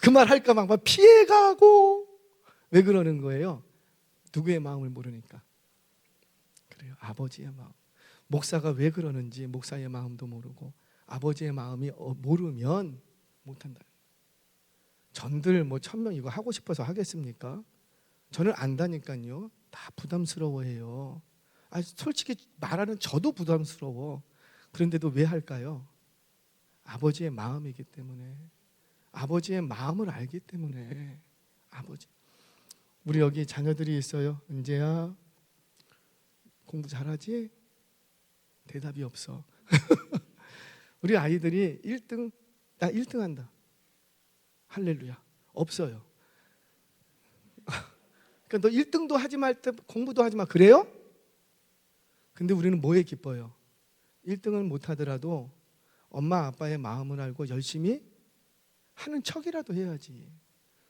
그 말 할까 막 피해가고. 왜 그러는 거예요? 누구의 마음을 모르니까. 그래요. 아버지의 마음. 목사가 왜 그러는지 목사의 마음도 모르고 아버지의 마음이 모르면 못한다. 전들 뭐 1000명 이거 하고 싶어서 하겠습니까? 저는 안다니까요. 다 부담스러워해요. 솔직히 말하는 저도 부담스러워. 그런데도 왜 할까요? 아버지의 마음이기 때문에. 아버지의 마음을 알기 때문에. 아버지. 우리 여기 자녀들이 있어요. 은재야 공부 잘하지? 대답이 없어. 우리 아이들이 1등 나 1등 한다. 할렐루야. 없어요. 그러니까 너 1등도 하지 말 때 공부도 하지 마. 그래요? 근데 우리는 뭐에 기뻐요? 1등을 못 하더라도 엄마 아빠의 마음을 알고 열심히 하는 척이라도 해야지.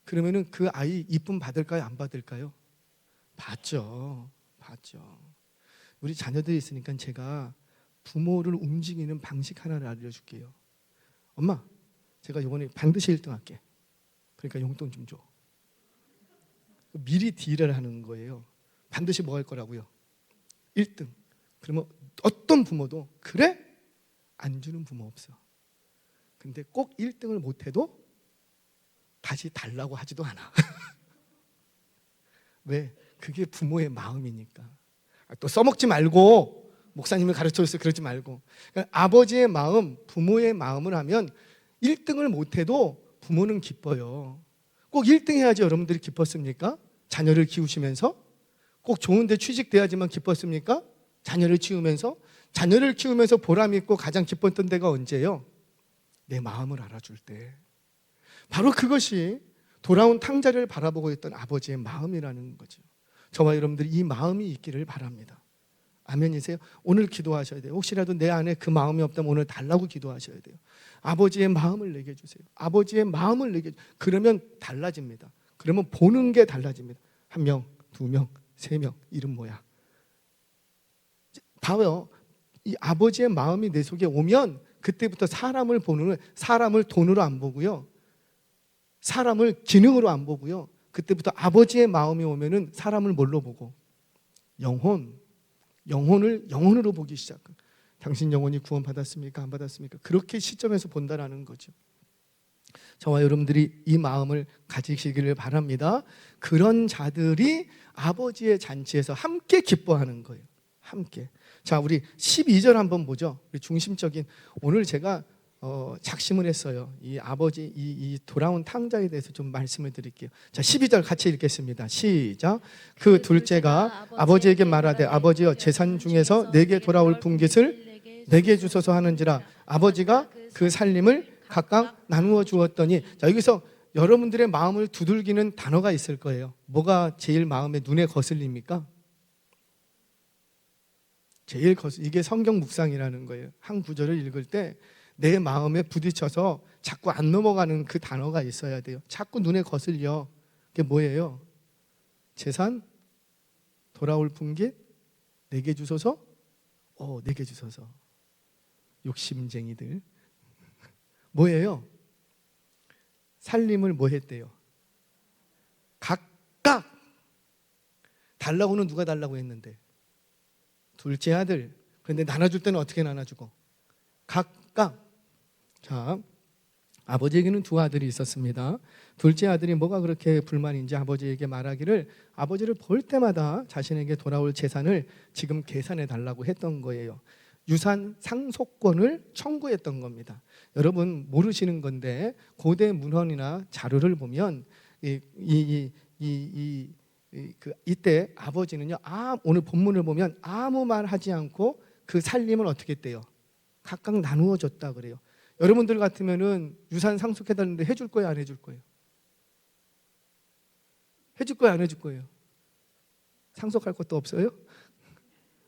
그러면은 그 아이 이쁨 받을까요? 안 받을까요? 받죠. 받죠. 우리 자녀들이 있으니까 제가 부모를 움직이는 방식 하나를 알려줄게요. 엄마, 제가 이번에 반드시 1등 할게. 그러니까 용돈 좀 줘. 미리 딜을 하는 거예요. 반드시 뭐 할 거라고요? 1등. 그러면 어떤 부모도 그래? 안 주는 부모 없어. 근데 꼭 1등을 못해도 다시 달라고 하지도 않아. 왜? 그게 부모의 마음이니까. 또 써먹지 말고 목사님을 가르쳐줘서 그러지 말고. 그러니까 아버지의 마음, 부모의 마음을 하면 1등을 못해도 부모는 기뻐요. 꼭 1등 해야지 여러분들이 기뻤습니까? 자녀를 키우시면서 꼭 좋은 데 취직돼야지만 기뻤습니까? 자녀를 키우면서. 자녀를 키우면서 보람 있고 가장 기뻤던 때가 언제예요? 내 마음을 알아줄 때. 바로 그것이 돌아온 탕자를 바라보고 있던 아버지의 마음이라는 거죠. 저와 여러분들이 이 마음이 있기를 바랍니다. 아멘이세요? 오늘 기도하셔야 돼요. 혹시라도 내 안에 그 마음이 없다면 오늘 달라고 기도하셔야 돼요. 아버지의 마음을 내게 주세요. 아버지의 마음을 내게 주세요. 그러면 달라집니다. 그러면 보는 게 달라집니다. 1명, 2명, 3명 이름 뭐야? 봐요. 이 아버지의 마음이 내 속에 오면 그때부터 사람을 돈으로 안 보고요. 사람을 기능으로 안 보고요. 그때부터 아버지의 마음이 오면은 사람을 뭘로 보고? 영혼으로 보기 시작합니다. 당신 영혼이 구원 받았습니까? 안 받았습니까? 그렇게 시점에서 본다라는 거죠. 저와 여러분들이 이 마음을 가지시기를 바랍니다. 그런 자들이 아버지의 잔치에서 함께 기뻐하는 거예요. 함께. 자, 우리 12절 한번 보죠. 우리 중심적인, 오늘 제가 작심을 했어요. 이 아버지 이 돌아온 탕자에 대해서 좀 말씀을 드릴게요. 자, 12절 같이 읽겠습니다. 시작. 그 둘째가 아버지에게 말하되 아버지여 재산 중에서 내게 돌아올 분깃을 내게 주소서 하는지라. 아버지가 그 살림을 각각 나누어 주었더니, 자, 여기서 여러분들의 마음을 두들기는 단어가 있을 거예요. 뭐가 제일 마음에 눈에 거슬립니까? 이게 성경 묵상이라는 거예요. 한 구절을 읽을 때 내 마음에 부딪혀서 자꾸 안 넘어가는 그 단어가 있어야 돼요. 자꾸 눈에 거슬려. 그게 뭐예요? 재산, 돌아올 분깃, 내게 주소서. 내게 주소서. 욕심쟁이들. 뭐예요? 살림을 뭐 했대요? 각각. 달라고는 누가 달라고 했는데? 둘째 아들. 그런데 나눠줄 때는 어떻게 나눠주고? 각각. 자, 아버지에게는 두 아들이 있었습니다. 둘째 아들이 뭐가 그렇게 불만인지 아버지에게 말하기를, 아버지를 볼 때마다 자신에게 돌아올 재산을 지금 계산해 달라고 했던 거예요. 유산 상속권을 청구했던 겁니다. 여러분 모르시는 건데, 고대 문헌이나 자료를 보면 이때 아버지는요, 오늘 본문을 보면 아무 말 하지 않고 그 살림을 어떻게 했대요? 각각 나누어 줬다 그래요. 여러분들 같으면은 유산 상속해달라는데 해줄 거예요, 안 해줄 거예요? 해줄 거예요, 안 해줄 거예요? 상속할 것도 없어요?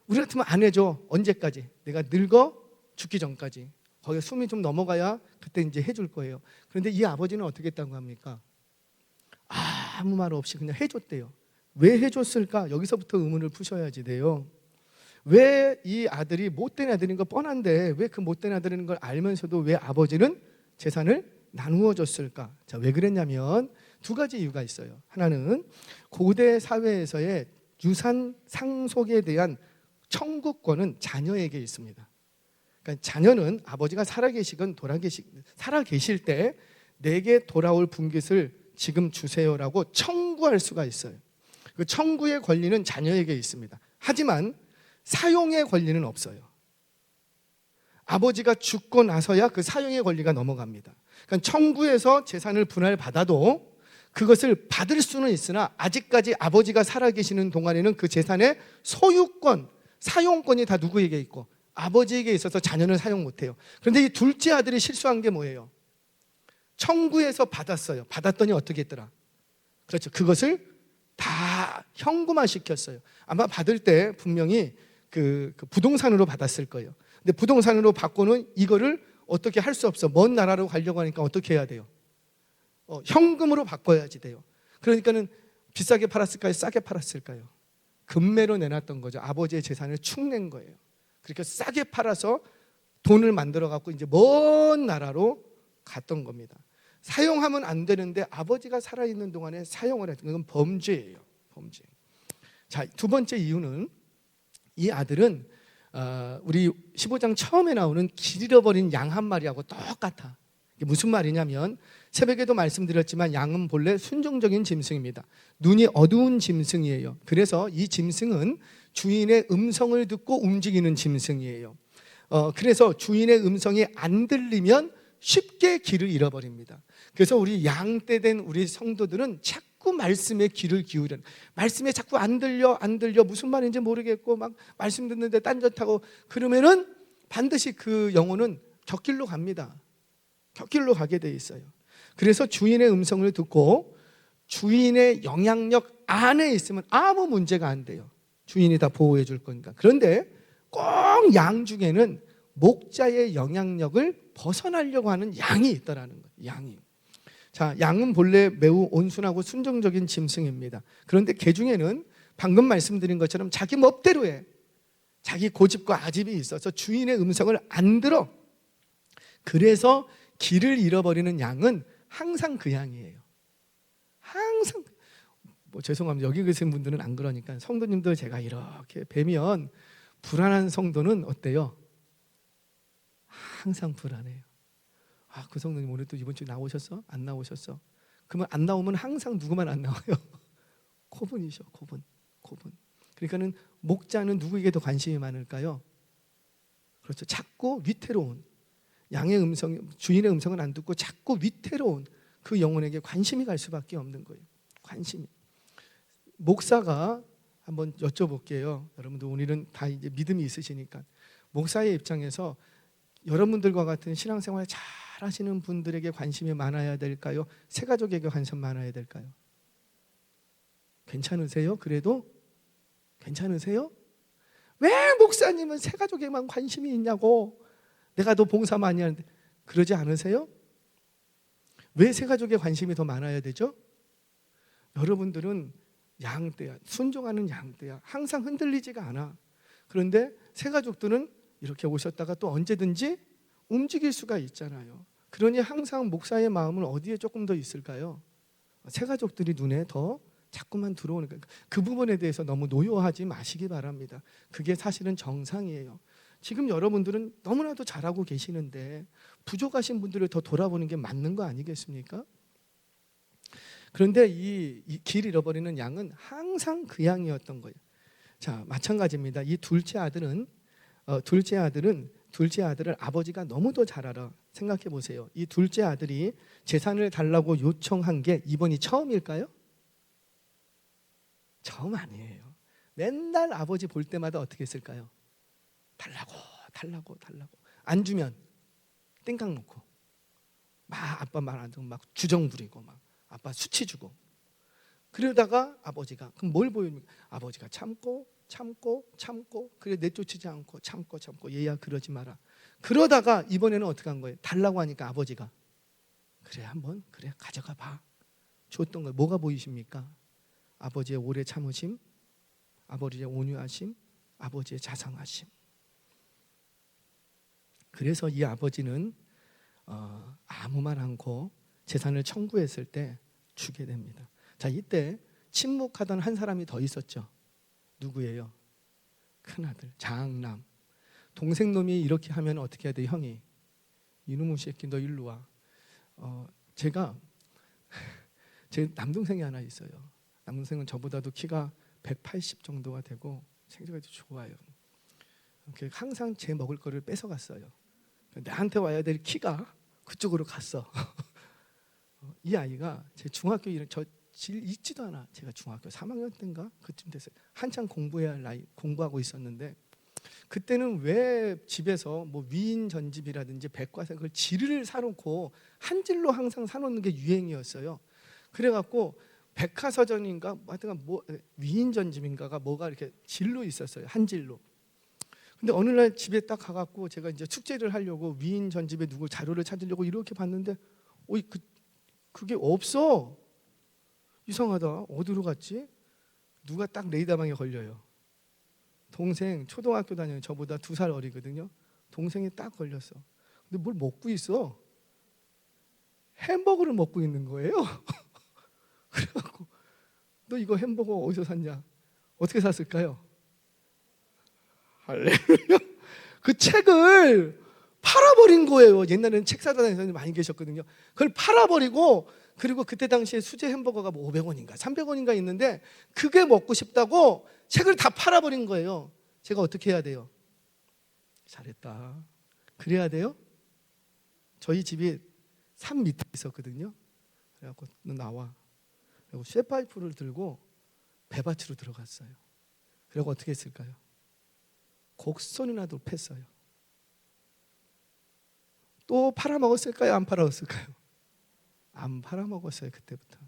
우리 같으면 안 해줘. 언제까지? 내가 늙어 죽기 전까지. 거기에 숨이 좀 넘어가야 그때 이제 해줄 거예요. 그런데 이 아버지는 어떻게 했다고 합니까? 아무 말 없이 그냥 해줬대요. 왜 해줬을까? 여기서부터 의문을 푸셔야지 돼요. 왜 이 아들이 못된 아들인 거 뻔한데 왜 그 못된 아들인 걸 알면서도 왜 아버지는 재산을 나누어 줬을까? 자, 왜 그랬냐면 두 가지 이유가 있어요. 하나는 고대 사회에서의 유산 상속에 대한 청구권은 자녀에게 있습니다. 그러니까 자녀는 아버지가 살아계실 때 내게 돌아올 분깃을 지금 주세요라고 청구할 수가 있어요. 그 청구의 권리는 자녀에게 있습니다. 하지만 사용의 권리는 없어요. 아버지가 죽고 나서야 그 사용의 권리가 넘어갑니다. 그러니까 청구해서 재산을 분할받아도 그것을 받을 수는 있으나 아직까지 아버지가 살아계시는 동안에는 그 재산의 소유권, 사용권이 다 누구에게 있고? 아버지에게 있어서 자녀는 사용 못해요. 그런데 이 둘째 아들이 실수한 게 뭐예요? 청구해서 받았어요. 받았더니 어떻게 했더라? 그렇죠. 그것을 다 현금화 시켰어요. 아마 받을 때 분명히 그 부동산으로 받았을 거예요. 근데 부동산으로 받고는 이거를 어떻게 할 수 없어. 먼 나라로 가려고 하니까 어떻게 해야 돼요? 현금으로 바꿔야지 돼요. 그러니까는 비싸게 팔았을까요? 싸게 팔았을까요? 금매로 내놨던 거죠. 아버지의 재산을 축낸 거예요. 그렇게 싸게 팔아서 돈을 만들어 갖고 이제 먼 나라로 갔던 겁니다. 사용하면 안 되는데 아버지가 살아있는 동안에 사용을 했던 건 범죄예요. 범죄. 자, 두 번째 이유는 이 아들은 우리 15장 처음에 나오는 길 잃어버린 양 한 마리하고 똑같아. 이게 무슨 말이냐면 새벽에도 말씀드렸지만 양은 본래 순종적인 짐승입니다. 눈이 어두운 짐승이에요. 그래서 이 짐승은 주인의 음성을 듣고 움직이는 짐승이에요. 그래서 주인의 음성이 안 들리면 쉽게 길을 잃어버립니다. 그래서 우리 양떼 된 우리 성도들은 자꾸 말씀에 귀를 기울여, 말씀에 자꾸 안 들려 무슨 말인지 모르겠고 막 말씀 듣는데 딴짓하고 그러면은 반드시 그 영혼은 곁길로 갑니다. 곁길로 가게 돼 있어요. 그래서 주인의 음성을 듣고 주인의 영향력 안에 있으면 아무 문제가 안 돼요. 주인이 다 보호해 줄 거니까. 그런데 꼭 양 중에는 목자의 영향력을 벗어나려고 하는 양이 있다라는 거예요. 양이. 자, 양은 본래 매우 온순하고 순종적인 짐승입니다. 그런데 개 중에는 방금 말씀드린 것처럼 자기 멋대로 해. 자기 고집과 아집이 있어서 주인의 음성을 안 들어. 그래서 길을 잃어버리는 양은 항상 그 양이에요. 항상. 뭐 죄송합니다. 여기 계신 분들은 안 그러니까 성도님들 제가 이렇게 뵈면 불안한 성도는 어때요? 항상 불안해요. 아, 그 성도님 오늘 또 이번 주에 나오셨어? 안 나오셨어? 그러면 안 나오면 항상 누구만 안 나와요? 고분이죠. 고분. 그러니까는 목자는 누구에게 더 관심이 많을까요? 그렇죠. 자꾸 위태로운 양의 음성, 주인의 음성은 안 듣고 자꾸 위태로운 그 영혼에게 관심이 갈 수밖에 없는 거예요. 관심이. 목사가 한번 여쭤볼게요. 여러분들 오늘은 다 이제 믿음이 있으시니까 목사의 입장에서 여러분들과 같은 신앙생활 잘 하시는 분들에게 관심이 많아야 될까요? 새가족에게 관심 많아야 될까요? 괜찮으세요? 그래도? 괜찮으세요? 왜 목사님은 새가족에만 관심이 있냐고. 내가 더 봉사 많이 하는데. 그러지 않으세요? 왜 새가족에 관심이 더 많아야 되죠? 여러분들은 양떼야, 순종하는 양떼야. 항상 흔들리지가 않아. 그런데 새가족들은 이렇게 오셨다가 또 언제든지 움직일 수가 있잖아요. 그러니 항상 목사의 마음은 어디에 조금 더 있을까요? 새가족들이 눈에 더 자꾸만 들어오는 거예요. 그 부분에 대해서 너무 노여하지 마시기 바랍니다. 그게 사실은 정상이에요. 지금 여러분들은 너무나도 잘하고 계시는데 부족하신 분들을 더 돌아보는 게 맞는 거 아니겠습니까? 그런데 이 길 잃어버리는 양은 항상 그 양이었던 거예요. 자, 마찬가지입니다. 이 둘째 아들을 아버지가 너무도 잘 알아. 생각해 보세요. 이 둘째 아들이 재산을 달라고 요청한 게 이번이 처음일까요? 처음 아니에요. 맨날 아버지 볼 때마다 어떻게 했을까요? 달라고. 안 주면 땡깡 놓고 막 아빠 말 안 듣고 막 주정 부리고 막 아빠 수치 주고. 그러다가 아버지가 그럼 뭘 보입니까? 아버지가 참고 그래 내쫓지 않고 참고 얘야 그러지 마라. 그러다가 이번에는 어떻게 한 거예요? 달라고 하니까 아버지가 그래 한번 그래 가져가 봐. 줬던 거예요. 뭐가 보이십니까? 아버지의 오래 참으심, 아버지의 온유하심, 아버지의 자상하심. 그래서 이 아버지는 아무 말 않고 재산을 청구했을 때 주게 됩니다. 자, 이때 침묵하던 한 사람이 더 있었죠. 누구예요? 큰아들, 장남. 동생 놈이 이렇게 하면 어떻게 해야 돼? 형이 이놈의 새끼 너 일로 와. 제가 제 남동생이 하나 있어요. 남동생은 저보다도 키가 180 정도가 되고 생각이 좋아요. 항상 제 먹을 거를 뺏어갔어요. 나한테 와야 될 키가 그쪽으로 갔어. 이 아이가 제 중학교 저 잊지도 않아. 제가 중학교 3학년 때인가 그쯤 됐어요. 한창 공부해야 할 나이 공부하고 있었는데 그때는 왜 집에서 뭐 위인 전집이라든지 백과사를 지를 사놓고 한 질로 항상 사놓는 게 유행이었어요. 그래갖고 백화서전인가 하여튼 뭐 위인 전집인가가 뭐가 이렇게 질로 있었어요. 한 질로. 근데 어느 날 집에 딱 가갖고 제가 이제 축제를 하려고 위인 전집에 누구 자료를 찾으려고 이렇게 봤는데 그게 없어. 이상하다. 어디로 갔지? 누가 딱 레이더망에 걸려요. 동생 초등학교 다녀요. 저보다 2살 어리거든요. 동생이 딱 걸렸어. 근데 뭘 먹고 있어? 햄버거를 먹고 있는 거예요. 그래갖고 너 이거 햄버거 어디서 샀냐? 어떻게 샀을까요? 할렐루야. 그 책을 팔아버린 거예요. 옛날에는 책 사다 다니는 사람이 많이 계셨거든요. 그걸 팔아버리고 그리고 그때 당시에 수제 햄버거가 뭐 500원인가 300원인가 있는데 그게 먹고 싶다고 책을 다 팔아버린 거예요. 제가 어떻게 해야 돼요? 잘했다. 그래야 돼요? 저희 집이 산 밑에 있었거든요. 그래갖고 너 나와. 그리고 쇠파이프를 들고 배밭으로 들어갔어요. 그리고 어떻게 했을까요? 곡선이라도 팼어요. 또 팔아먹었을까요? 안 팔아먹었을까요? 안 팔아먹었어요. 그때부터.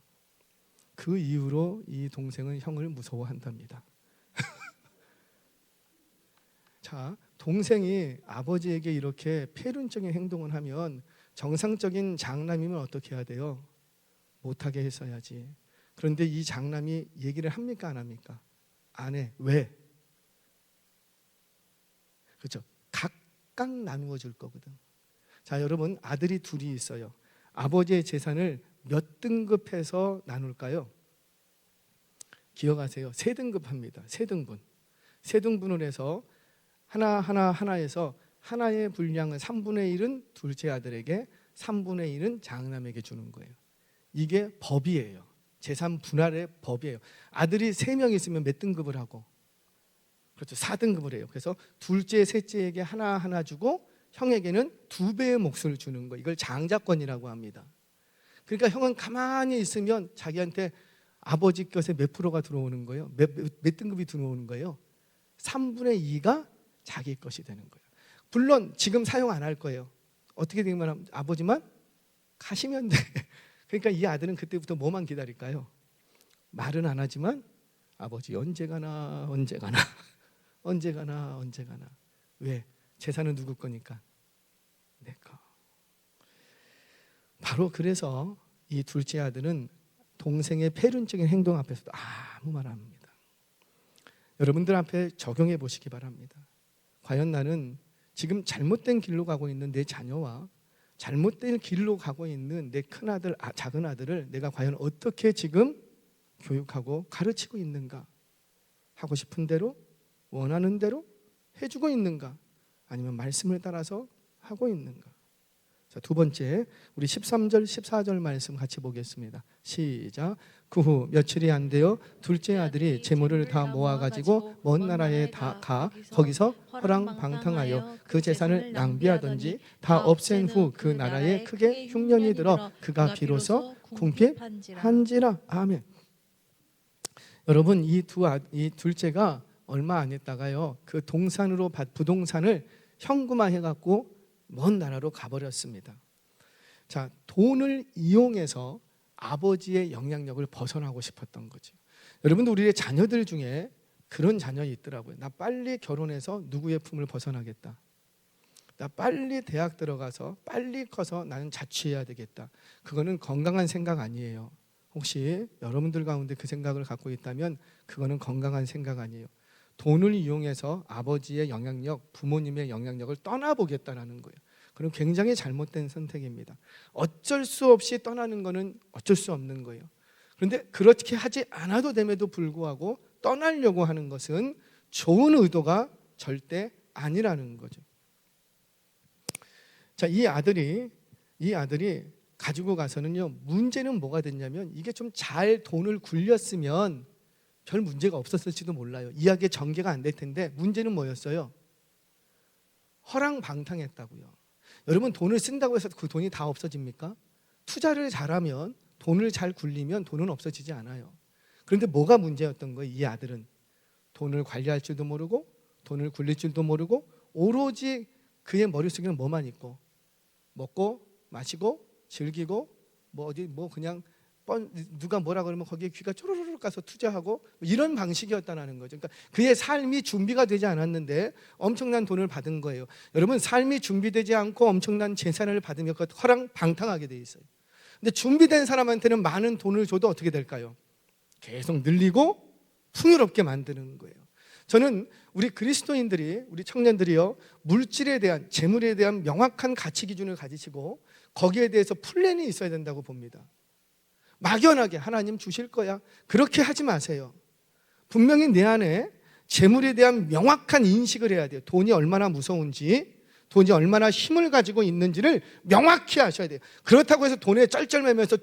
그 이후로 이 동생은 형을 무서워한답니다. 자, 동생이 아버지에게 이렇게 폐륜적인 행동을 하면 정상적인 장남이면 어떻게 해야 돼요? 못하게 했어야지. 그런데 이 장남이 얘기를 합니까? 안 합니까? 안 해. 왜? 그렇죠? 각각 나누어 줄 거거든. 자, 여러분, 아들이 둘이 있어요. 아버지의 재산을 몇 등급해서 나눌까요? 기억하세요. 세 등급 합니다. 세 등분. 세 등분을 해서 하나에서 하나의 분량은 3분의 1은 둘째 아들에게, 3분의 1은 장남에게 주는 거예요. 이게 법이에요. 재산 분할의 법이에요. 아들이 3명 있으면 몇 등급을 하고? 그렇죠. 4등급을 해요. 그래서 둘째, 셋째에게 하나 주고 형에게는 2배의 몫을 주는 거. 이걸 장자권이라고 합니다. 그러니까 형은 가만히 있으면 자기한테 아버지 것에 몇 프로가 들어오는 거예요? 몇 등급이 들어오는 거예요? 3분의 2가 자기 것이 되는 거예요. 물론 지금 사용 안 할 거예요. 어떻게 되면 아버지만 가시면 돼. 그러니까 이 아들은 그때부터 뭐만 기다릴까요? 말은 안 하지만 아버지 언제 가나 언제 가나 언제 가나 언제 가나. 왜? 재산은 누구 거니까? 내 거. 바로 그래서 이 둘째 아들은 동생의 패륜적인 행동 앞에서도 아무 말 안 합니다. 여러분들 앞에 적용해 보시기 바랍니다. 과연 나는 지금 잘못된 길로 가고 있는 내 자녀와 잘못된 길로 가고 있는 내 큰아들, 작은 아들을 내가 과연 어떻게 지금 교육하고 가르치고 있는가? 하고 싶은 대로, 원하는 대로 해주고 있는가? 아니면 말씀을 따라서 하고 있는가? 자, 두 번째, 우리 13절, 14절 말씀 같이 보겠습니다. 시작. 그 후 며칠이 안 되어 둘째 아들이 재물을 다 모아가지고 먼 나라에 다 가 거기서 허랑방탕하여 그 재산을 낭비하든지 다 없앤 후 그 나라에 크게 흉년이 들어 그가 비로소 궁핍한지라. 아멘. 여러분, 이 둘째가 얼마 안 있다가요, 그 동산으로 부동산을 현금화해갖고 먼 나라로 가버렸습니다. 자, 돈을 이용해서 아버지의 영향력을 벗어나고 싶었던 거죠. 여러분도 우리의 자녀들 중에 그런 자녀 있더라고요. 나 빨리 결혼해서 누구의 품을 벗어나겠다. 나 빨리 대학 들어가서 빨리 커서 나는 자취해야 되겠다. 그거는 건강한 생각 아니에요. 혹시 여러분들 가운데 그 생각을 갖고 있다면 그거는 건강한 생각 아니에요. 돈을 이용해서 아버지의 영향력, 부모님의 영향력을 떠나보겠다라는 거예요. 그럼 굉장히 잘못된 선택입니다. 어쩔 수 없이 떠나는 거는 어쩔 수 없는 거예요. 그런데 그렇게 하지 않아도 됨에도 불구하고 떠나려고 하는 것은 좋은 의도가 절대 아니라는 거죠. 자, 이 아들이 가지고 가서는요, 문제는 뭐가 됐냐면 이게 좀 잘 돈을 굴렸으면 별 문제가 없었을지도 몰라요. 이야기의 전개가 안 될 텐데 문제는 뭐였어요? 허랑방탕했다고요. 여러분, 돈을 쓴다고 해서 그 돈이 다 없어집니까? 투자를 잘하면, 돈을 잘 굴리면 돈은 없어지지 않아요. 그런데 뭐가 문제였던 거예요? 이 아들은 돈을 관리할 줄도 모르고 돈을 굴릴 줄도 모르고 오로지 그의 머릿속에는 뭐만 있고 먹고 마시고 즐기고 그냥 누가 뭐라 그러면 거기에 귀가 쪼르르륵 가서 투자하고 이런 방식이었다는 거죠. 그러니까 그의 삶이 준비가 되지 않았는데 엄청난 돈을 받은 거예요. 여러분, 삶이 준비되지 않고 엄청난 재산을 받으면 그것 허랑방탕하게 돼 있어요. 근데 준비된 사람한테는 많은 돈을 줘도 어떻게 될까요? 계속 늘리고 풍요롭게 만드는 거예요. 저는 우리 그리스도인들이, 우리 청년들이요, 물질에 대한, 재물에 대한 명확한 가치 기준을 가지시고 거기에 대해서 플랜이 있어야 된다고 봅니다. 막연하게 하나님 주실 거야, 그렇게 하지 마세요. 분명히 내 안에 재물에 대한 명확한 인식을 해야 돼요. 돈이 얼마나 무서운지, 돈이 얼마나 힘을 가지고 있는지를 명확히 아셔야 돼요. 그렇다고 해서 돈에 쩔쩔매면서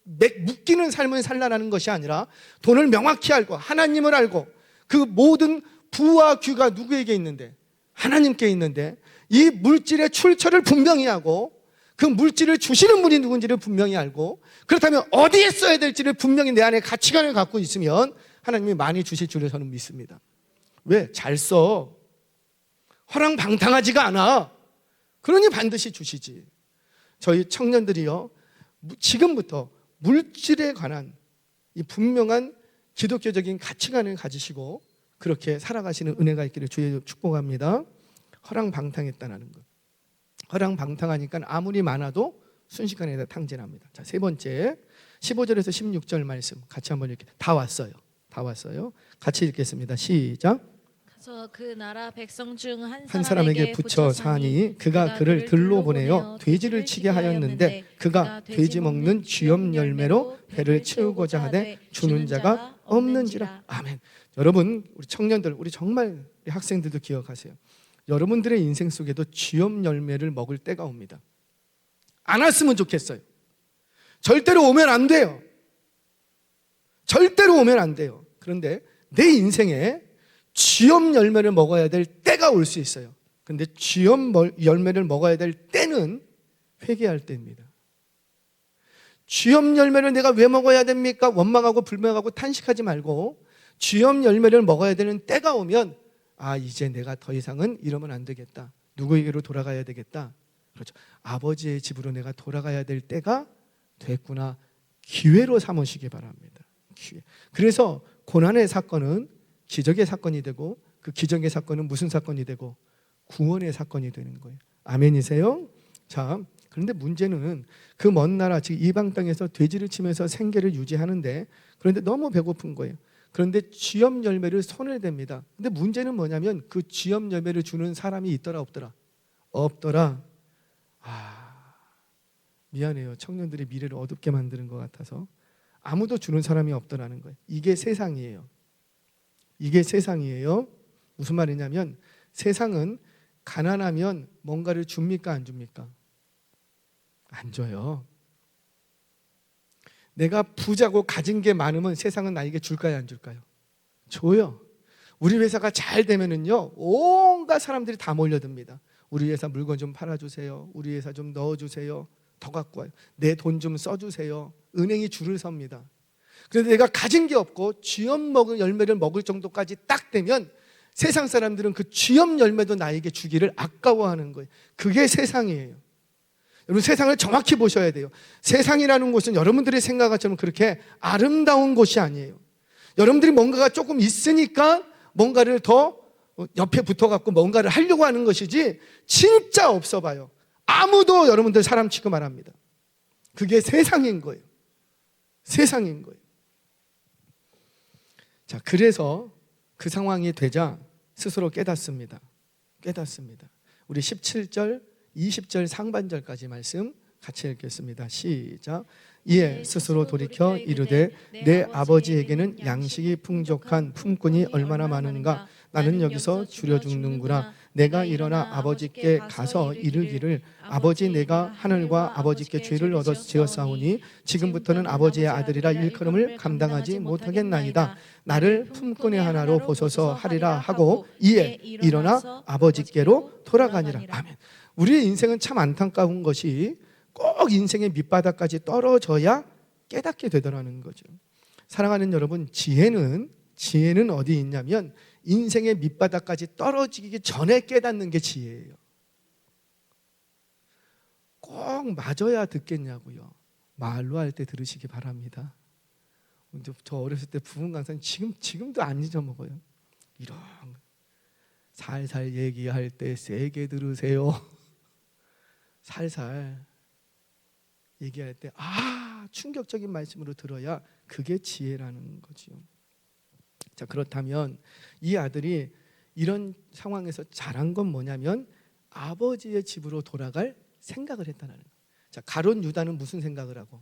묶이는 삶을 살라는 것이 아니라 돈을 명확히 알고 하나님을 알고 그 모든 부와 귀가 누구에게 있는데? 하나님께 있는데 이 물질의 출처를 분명히 하고 그 물질을 주시는 분이 누군지를 분명히 알고 그렇다면 어디에 써야 될지를 분명히 내 안에 가치관을 갖고 있으면 하나님이 많이 주실 줄을 저는 믿습니다. 왜? 잘 써. 허랑방탕하지가 않아. 그러니 반드시 주시지. 저희 청년들이요, 지금부터 물질에 관한 이 분명한 기독교적인 가치관을 가지시고 그렇게 살아가시는 은혜가 있기를 주의 축복합니다. 허랑방탕했다는 것. 허랑방탕하니까 아무리 많아도 순식간에 다 탕진합니다. 자, 세 번째 15절에서 16절 말씀 같이 한번 읽게. 다 왔어요. 같이 읽겠습니다. 시작. 그래서 그 나라 백성 중 한 사람에게 붙여 사니 그가 그를 들로 보내어 돼지를 치게 하였는데 그가 돼지 먹는 쥐염 열매로 배를 채우고자 하되 주는 자가 없는지라. 아멘. 여러분, 우리 청년들, 우리 정말 우리 학생들도 기억하세요. 여러분들의 인생 속에도 쥐염 열매를 먹을 때가 옵니다. 안 왔으면 좋겠어요. 절대로 오면 안 돼요. 절대로 오면 안 돼요. 그런데 내 인생에 쥐염 열매를 먹어야 될 때가 올 수 있어요. 근데 쥐염 열매를 먹어야 될 때는 회개할 때입니다. 쥐염 열매를 내가 왜 먹어야 됩니까? 원망하고 불평하고 탄식하지 말고 쥐염 열매를 먹어야 되는 때가 오면 이제 내가 더 이상은 이러면 안 되겠다. 누구에게로 돌아가야 되겠다. 그렇죠. 아버지의 집으로 내가 돌아가야 될 때가 됐구나. 기회로 삼으시기 바랍니다. 기회. 그래서 고난의 사건은 기적의 사건이 되고 그 기적의 사건은 무슨 사건이 되고 구원의 사건이 되는 거예요. 아멘이세요? 자, 그런데 문제는 그 먼 나라 즉 이방 땅에서 돼지를 치면서 생계를 유지하는데 그런데 너무 배고픈 거예요. 그런데 쥐염 열매를 손을 댑니다. 근데 문제는 뭐냐면 그 쥐염 열매를 주는 사람이 있더라 없더라? 없더라. 미안해요. 청년들의 미래를 어둡게 만드는 것 같아서 아무도 주는 사람이 없더라는 거예요. 이게 세상이에요. 이게 세상이에요. 무슨 말이냐면 세상은 가난하면 뭔가를 줍니까 안 줍니까? 안 줘요. 내가 부자고 가진 게 많으면 세상은 나에게 줄까요 안 줄까요? 줘요. 우리 회사가 잘 되면은요 온갖 사람들이 다 몰려듭니다. 우리 회사 물건 좀 팔아주세요. 우리 회사 좀 넣어주세요. 더 갖고 와요. 내 돈 좀 써주세요. 은행이 줄을 섭니다. 그런데 내가 가진 게 없고 쥐염 먹은 열매를 먹을 정도까지 딱 되면 세상 사람들은 그 쥐염 열매도 나에게 주기를 아까워하는 거예요. 그게 세상이에요. 여러분, 세상을 정확히 보셔야 돼요. 세상이라는 곳은 여러분들이 생각한 것처럼 그렇게 아름다운 곳이 아니에요. 여러분들이 뭔가가 조금 있으니까 뭔가를 더 옆에 붙어갖고 뭔가를 하려고 하는 것이지 진짜 없어 봐요. 아무도 여러분들 사람 취급 안 합니다. 그게 세상인 거예요. 세상인 거예요. 자, 그래서 그 상황이 되자 스스로 깨닫습니다. 깨닫습니다. 우리 17절, 20절 상반절까지 말씀 같이 읽겠습니다. 시작. 이에 스스로 돌이켜 이르되 내 아버지에게는 양식이 풍족한 품꾼이 얼마나 많은가. 나는 여기서 줄여 죽는구나. 내가 일어나 아버지께 가서 이르기를 아버지, 내가 하늘과 아버지께 죄를 얻어 지었사오니 지금부터는 아버지의 아들이라 일컬음을 감당하지 못하겠나이다. 나를 품꾼의 하나로 보소서 하리라 하고 이에 일어나 아버지께로 돌아가니라. 아멘. 우리의 인생은 참 안타까운 것이 꼭 인생의 밑바닥까지 떨어져야 깨닫게 되더라는 거죠. 사랑하는 여러분, 지혜는 어디 있냐면 인생의 밑바닥까지 떨어지기 전에 깨닫는 게 지혜예요. 꼭 맞아야 듣겠냐고요. 말로 할 때 들으시기 바랍니다. 저 어렸을 때 부흥 강사는 지금도 안 잊어먹어요. 이런 살살 얘기할 때 세게 들으세요. 살살 얘기할 때 충격적인 말씀으로 들어야 그게 지혜라는 거죠. 자, 그렇다면 이 아들이 이런 상황에서 잘한 건 뭐냐면 아버지의 집으로 돌아갈 생각을 했다는 거예요. 자, 가룟 유다는 무슨 생각을 하고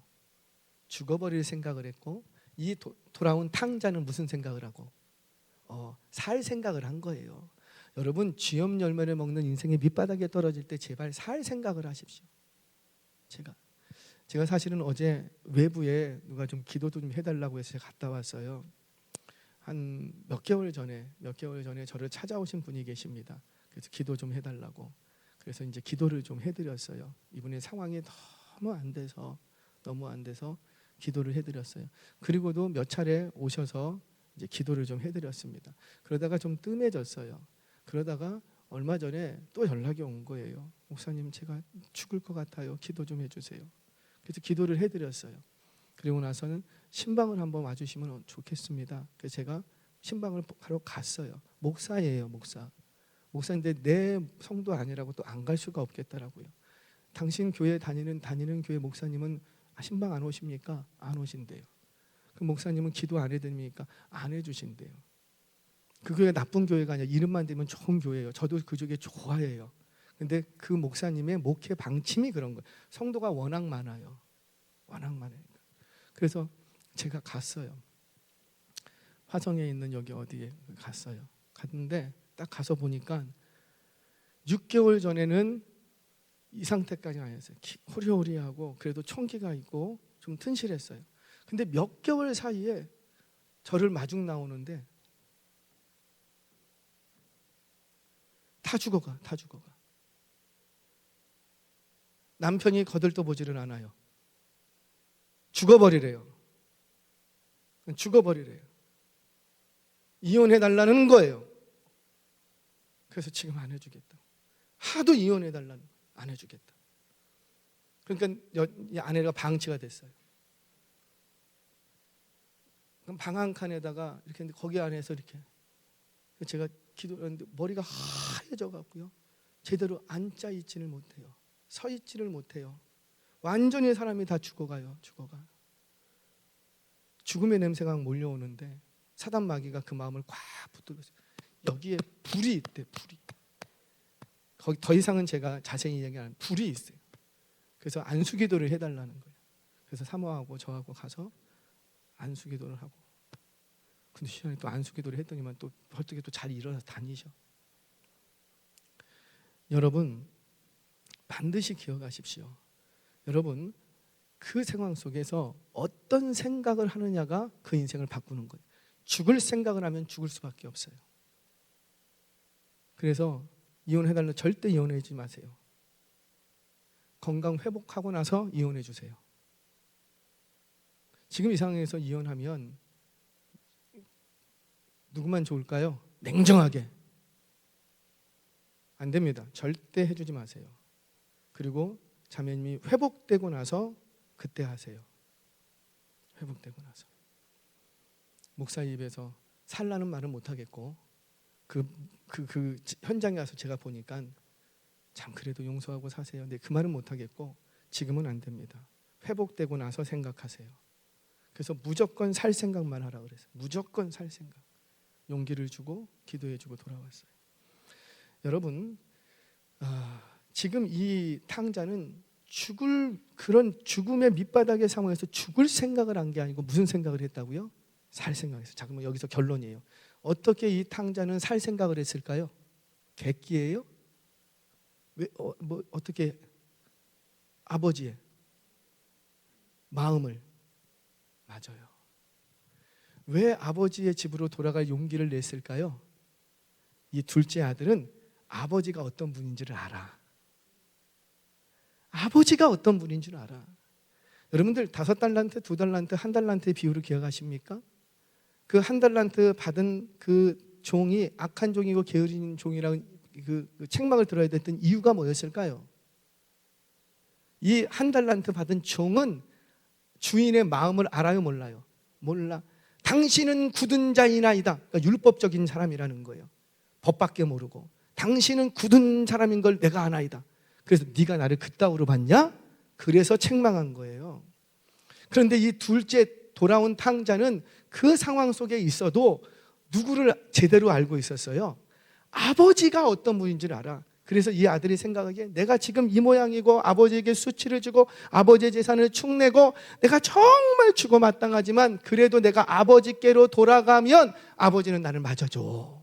죽어버릴 생각을 했고 이 돌아온 탕자는 무슨 생각을 하고 살 생각을 한 거예요. 여러분, 쥐염 열매를 먹는 인생의 밑바닥에 떨어질 때 제발 살 생각을 하십시오. 제가 사실은 어제 외부에 누가 좀 기도도 좀 해달라고 해서 제가 갔다 왔어요. 한 몇 개월 전에 저를 찾아오신 분이 계십니다. 그래서 기도 좀 해달라고. 그래서 이제 기도를 좀 해드렸어요. 이분의 상황이 너무 안 돼서 기도를 해드렸어요. 그리고도 몇 차례 오셔서 이제 기도를 좀 해드렸습니다. 그러다가 좀 뜸해졌어요. 그러다가 얼마 전에 또 연락이 온 거예요. 목사님, 제가 죽을 것 같아요. 기도 좀 해주세요. 그래서 기도를 해드렸어요. 그리고 나서는 신방을 한번 와주시면 좋겠습니다. 그래서 제가 신방을 바로 갔어요. 목사예요, 목사. 목사인데 내 성도 아니라고 또 안 갈 수가 없겠더라고요. 당신 교회 다니는 교회 목사님은 신방 안 오십니까? 안 오신대요. 그 목사님은 기도 안 해드립니까? 안 해주신대요. 그 교회가 나쁜 교회가 아니라 이름만 되면 좋은 교회예요. 저도 그쪽에 좋아해요. 근데 그 목사님의 목회 방침이 그런 거예요. 성도가 워낙 많아요. 워낙 많아요. 그래서 제가 갔어요. 화성에 있는 여기 어디에 갔어요. 갔는데 딱 가서 보니까 6개월 전에는 이 상태까지 아니었어요. 호리호리하고 그래도 총기가 있고 좀 튼실했어요. 근데 몇 개월 사이에 저를 마중 나오는데 다 죽어가. 남편이 거들떠보지를 않아요. 죽어버리래요. 이혼해달라는 거예요. 그래서 지금 안 해주겠다. 하도 이혼해달라는, 안 해주겠다. 그러니까 이 아내가 방치가 됐어요. 그럼 방 한 칸에다가 이렇게 했는데 거기 안에서 이렇게 제가 기도하는데 머리가 하얘져 갖고요. 제대로 앉아 있지를 못해요. 서 있지를 못해요. 완전히 사람이 다 죽어가. 죽음의 냄새가 몰려오는데 사단 마귀가 그 마음을 꽉 붙들고 있어요. 여기에 불이 있대. 거기 더 이상은 제가 자세히 얘기 안 해요. 불이 있어요. 그래서 안수기도를 해달라는 거예요. 그래서 사모하고 저하고 가서 안수기도를 하고. 근데 시간에 또 안수기도를 했더니만 또 헐떡이 또 잘 일어나서 다니셔. 여러분 반드시 기억하십시오. 여러분 그 상황 속에서 어떤 생각을 하느냐가 그 인생을 바꾸는 거예요. 죽을 생각을 하면 죽을 수밖에 없어요. 그래서 이혼해달라고 절대 이혼하지 마세요. 건강 회복하고 나서 이혼해 주세요. 지금 이 상황에서 이혼하면 누구만 좋을까요? 냉정하게. 안 됩니다. 절대 해주지 마세요. 그리고 자매님이 회복되고 나서 그때 하세요. 회복되고 나서. 목사 입에서 살라는 말은 못하겠고 그 현장에 가서 제가 보니까 참 그래도 용서하고 사세요. 근데 그 말은 못하겠고 지금은 안 됩니다. 회복되고 나서 생각하세요. 그래서 무조건 살 생각만 하라 그랬어요. 무조건 살 생각. 용기를 주고 기도해주고 돌아왔어요. 여러분 지금 이 탕자는 그런 죽음의 밑바닥의 상황에서 죽을 생각을 한 게 아니고 무슨 생각을 했다고요? 살 생각했어요. 자, 그러면 여기서 결론이에요. 어떻게 이 탕자는 살 생각을 했을까요? 객기예요? 왜 어떻게 아버지의 마음을 맞아요. 왜 아버지의 집으로 돌아갈 용기를 냈을까요? 이 둘째 아들은 아버지가 어떤 분인지를 알아. 아버지가 어떤 분인 줄 알아. 여러분들 5달란트, 2달란트, 1달란트의 비율을 기억하십니까? 그 1달란트 받은 그 종이 악한 종이고 게으른 종이라는 그 책망을 들어야 됐던 이유가 뭐였을까요? 이 1달란트 받은 종은 주인의 마음을 알아요, 몰라요? 몰라. 당신은 굳은 자이나이다. 그러니까 율법적인 사람이라는 거예요. 법밖에 모르고. 당신은 굳은 사람인 걸 내가 아나이다. 그래서 네가 나를 그따위로 봤냐? 그래서 책망한 거예요. 그런데 이 둘째 돌아온 탕자는 그 상황 속에 있어도 누구를 제대로 알고 있었어요? 아버지가 어떤 분인지를 알아. 그래서 이 아들이 생각하기에 내가 지금 이 모양이고 아버지에게 수치를 주고 아버지의 재산을 축내고 내가 정말 죽어 마땅하지만 그래도 내가 아버지께로 돌아가면 아버지는 나를 맞아줘.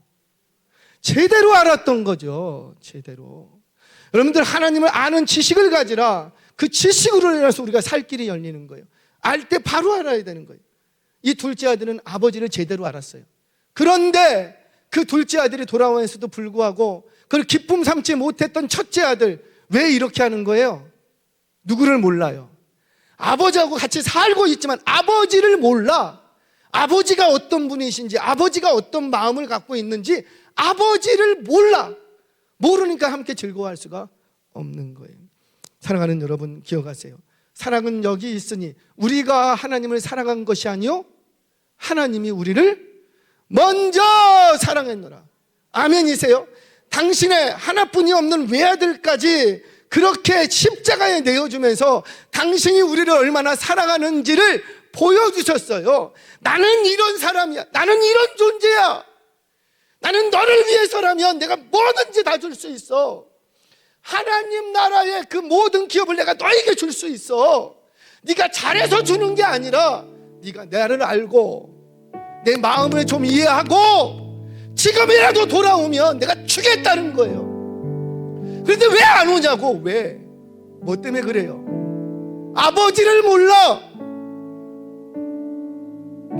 제대로 알았던 거죠. 제대로. 여러분들 하나님을 아는 지식을 가지라. 그 지식으로 인해서 우리가 살 길이 열리는 거예요. 알 때 바로 알아야 되는 거예요. 이 둘째 아들은 아버지를 제대로 알았어요. 그런데 그 둘째 아들이 돌아와서도 불구하고 그걸 기쁨 삼지 못했던 첫째 아들 왜 이렇게 하는 거예요? 누구를 몰라요. 아버지하고 같이 살고 있지만 아버지를 몰라. 아버지가 어떤 분이신지 아버지가 어떤 마음을 갖고 있는지 아버지를 몰라. 모르니까 함께 즐거워할 수가 없는 거예요. 사랑하는 여러분 기억하세요. 사랑은 여기 있으니 우리가 하나님을 사랑한 것이 아니요 하나님이 우리를 먼저 사랑했노라. 아멘이세요? 당신의 하나뿐이 없는 외아들까지 그렇게 십자가에 내어주면서 당신이 우리를 얼마나 사랑하는지를 보여주셨어요. 나는 이런 사람이야. 나는 이런 존재야. 나는 너를 위해서라면 내가 뭐든지 다 줄 수 있어. 하나님 나라의 그 모든 기업을 내가 너에게 줄 수 있어. 네가 잘해서 주는 게 아니라 네가 나를 알고 내 마음을 좀 이해하고 지금이라도 돌아오면 내가 주겠다는 거예요. 그런데 왜 안 오냐고. 왜? 뭐 때문에 그래요? 아버지를 몰라.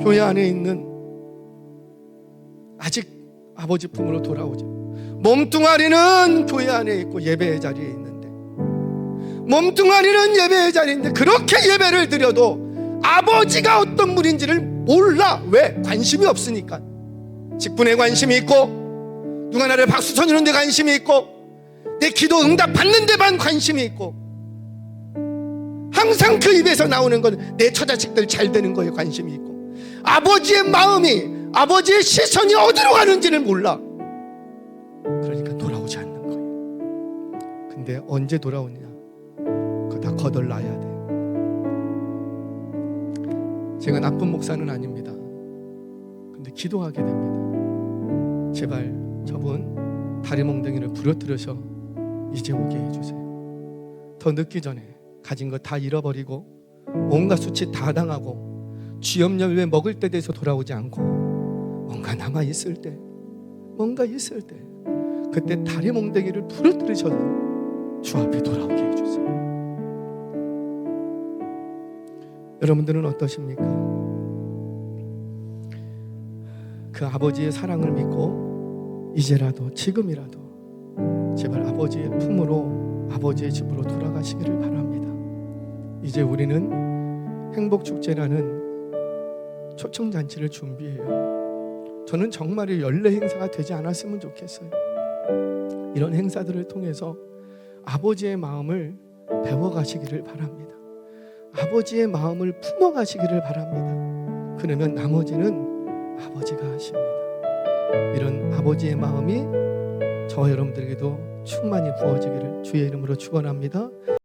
교회 안에 있는 아직 아버지 품으로 돌아오지. 몸뚱아리는 교회 안에 있고 예배의 자리에 있는데, 몸뚱아리는 예배의 자리에 있는데 그렇게 예배를 드려도 아버지가 어떤 분인지를 몰라. 왜? 관심이 없으니까. 직분에 관심이 있고, 누가 나를 박수 쳐주는 데 관심이 있고, 내 기도 응답 받는 데만 관심이 있고, 항상 그 입에서 나오는 건 내 처자식들 잘 되는 거에 관심이 있고, 아버지의 마음이, 아버지의 시선이 어디로 가는지를 몰라. 그러니까 돌아오지 않는 거예요. 근데 언제 돌아오느냐? 그거 다 거덜나야 돼. 제가 나쁜 목사는 아닙니다. 근데 기도하게 됩니다. 제발 저분 다리 몽둥이를 부러뜨려서 이제 오게 해주세요. 더 늦기 전에 가진 거 다 잃어버리고 온갖 수치 다 당하고 쥐염열매 먹을 때 돼서 돌아오지 않고 뭔가 남아있을 때, 뭔가 있을 때 그때 다리 몽둥이를 부러뜨리셔서 주 앞에 돌아오게 해주세요. 여러분들은 어떠십니까? 그 아버지의 사랑을 믿고 이제라도, 지금이라도 제발 아버지의 품으로, 아버지의 집으로 돌아가시기를 바랍니다. 이제 우리는 행복축제라는 초청잔치를 준비해요. 저는 정말 연례 행사가 되지 않았으면 좋겠어요. 이런 행사들을 통해서 아버지의 마음을 배워가시기를 바랍니다. 아버지의 마음을 품어가시기를 바랍니다. 그러면 나머지는 아버지가 하십니다. 이런 아버지의 마음이 저와 여러분들에게도 충만히 부어지기를 주의 이름으로 축원합니다.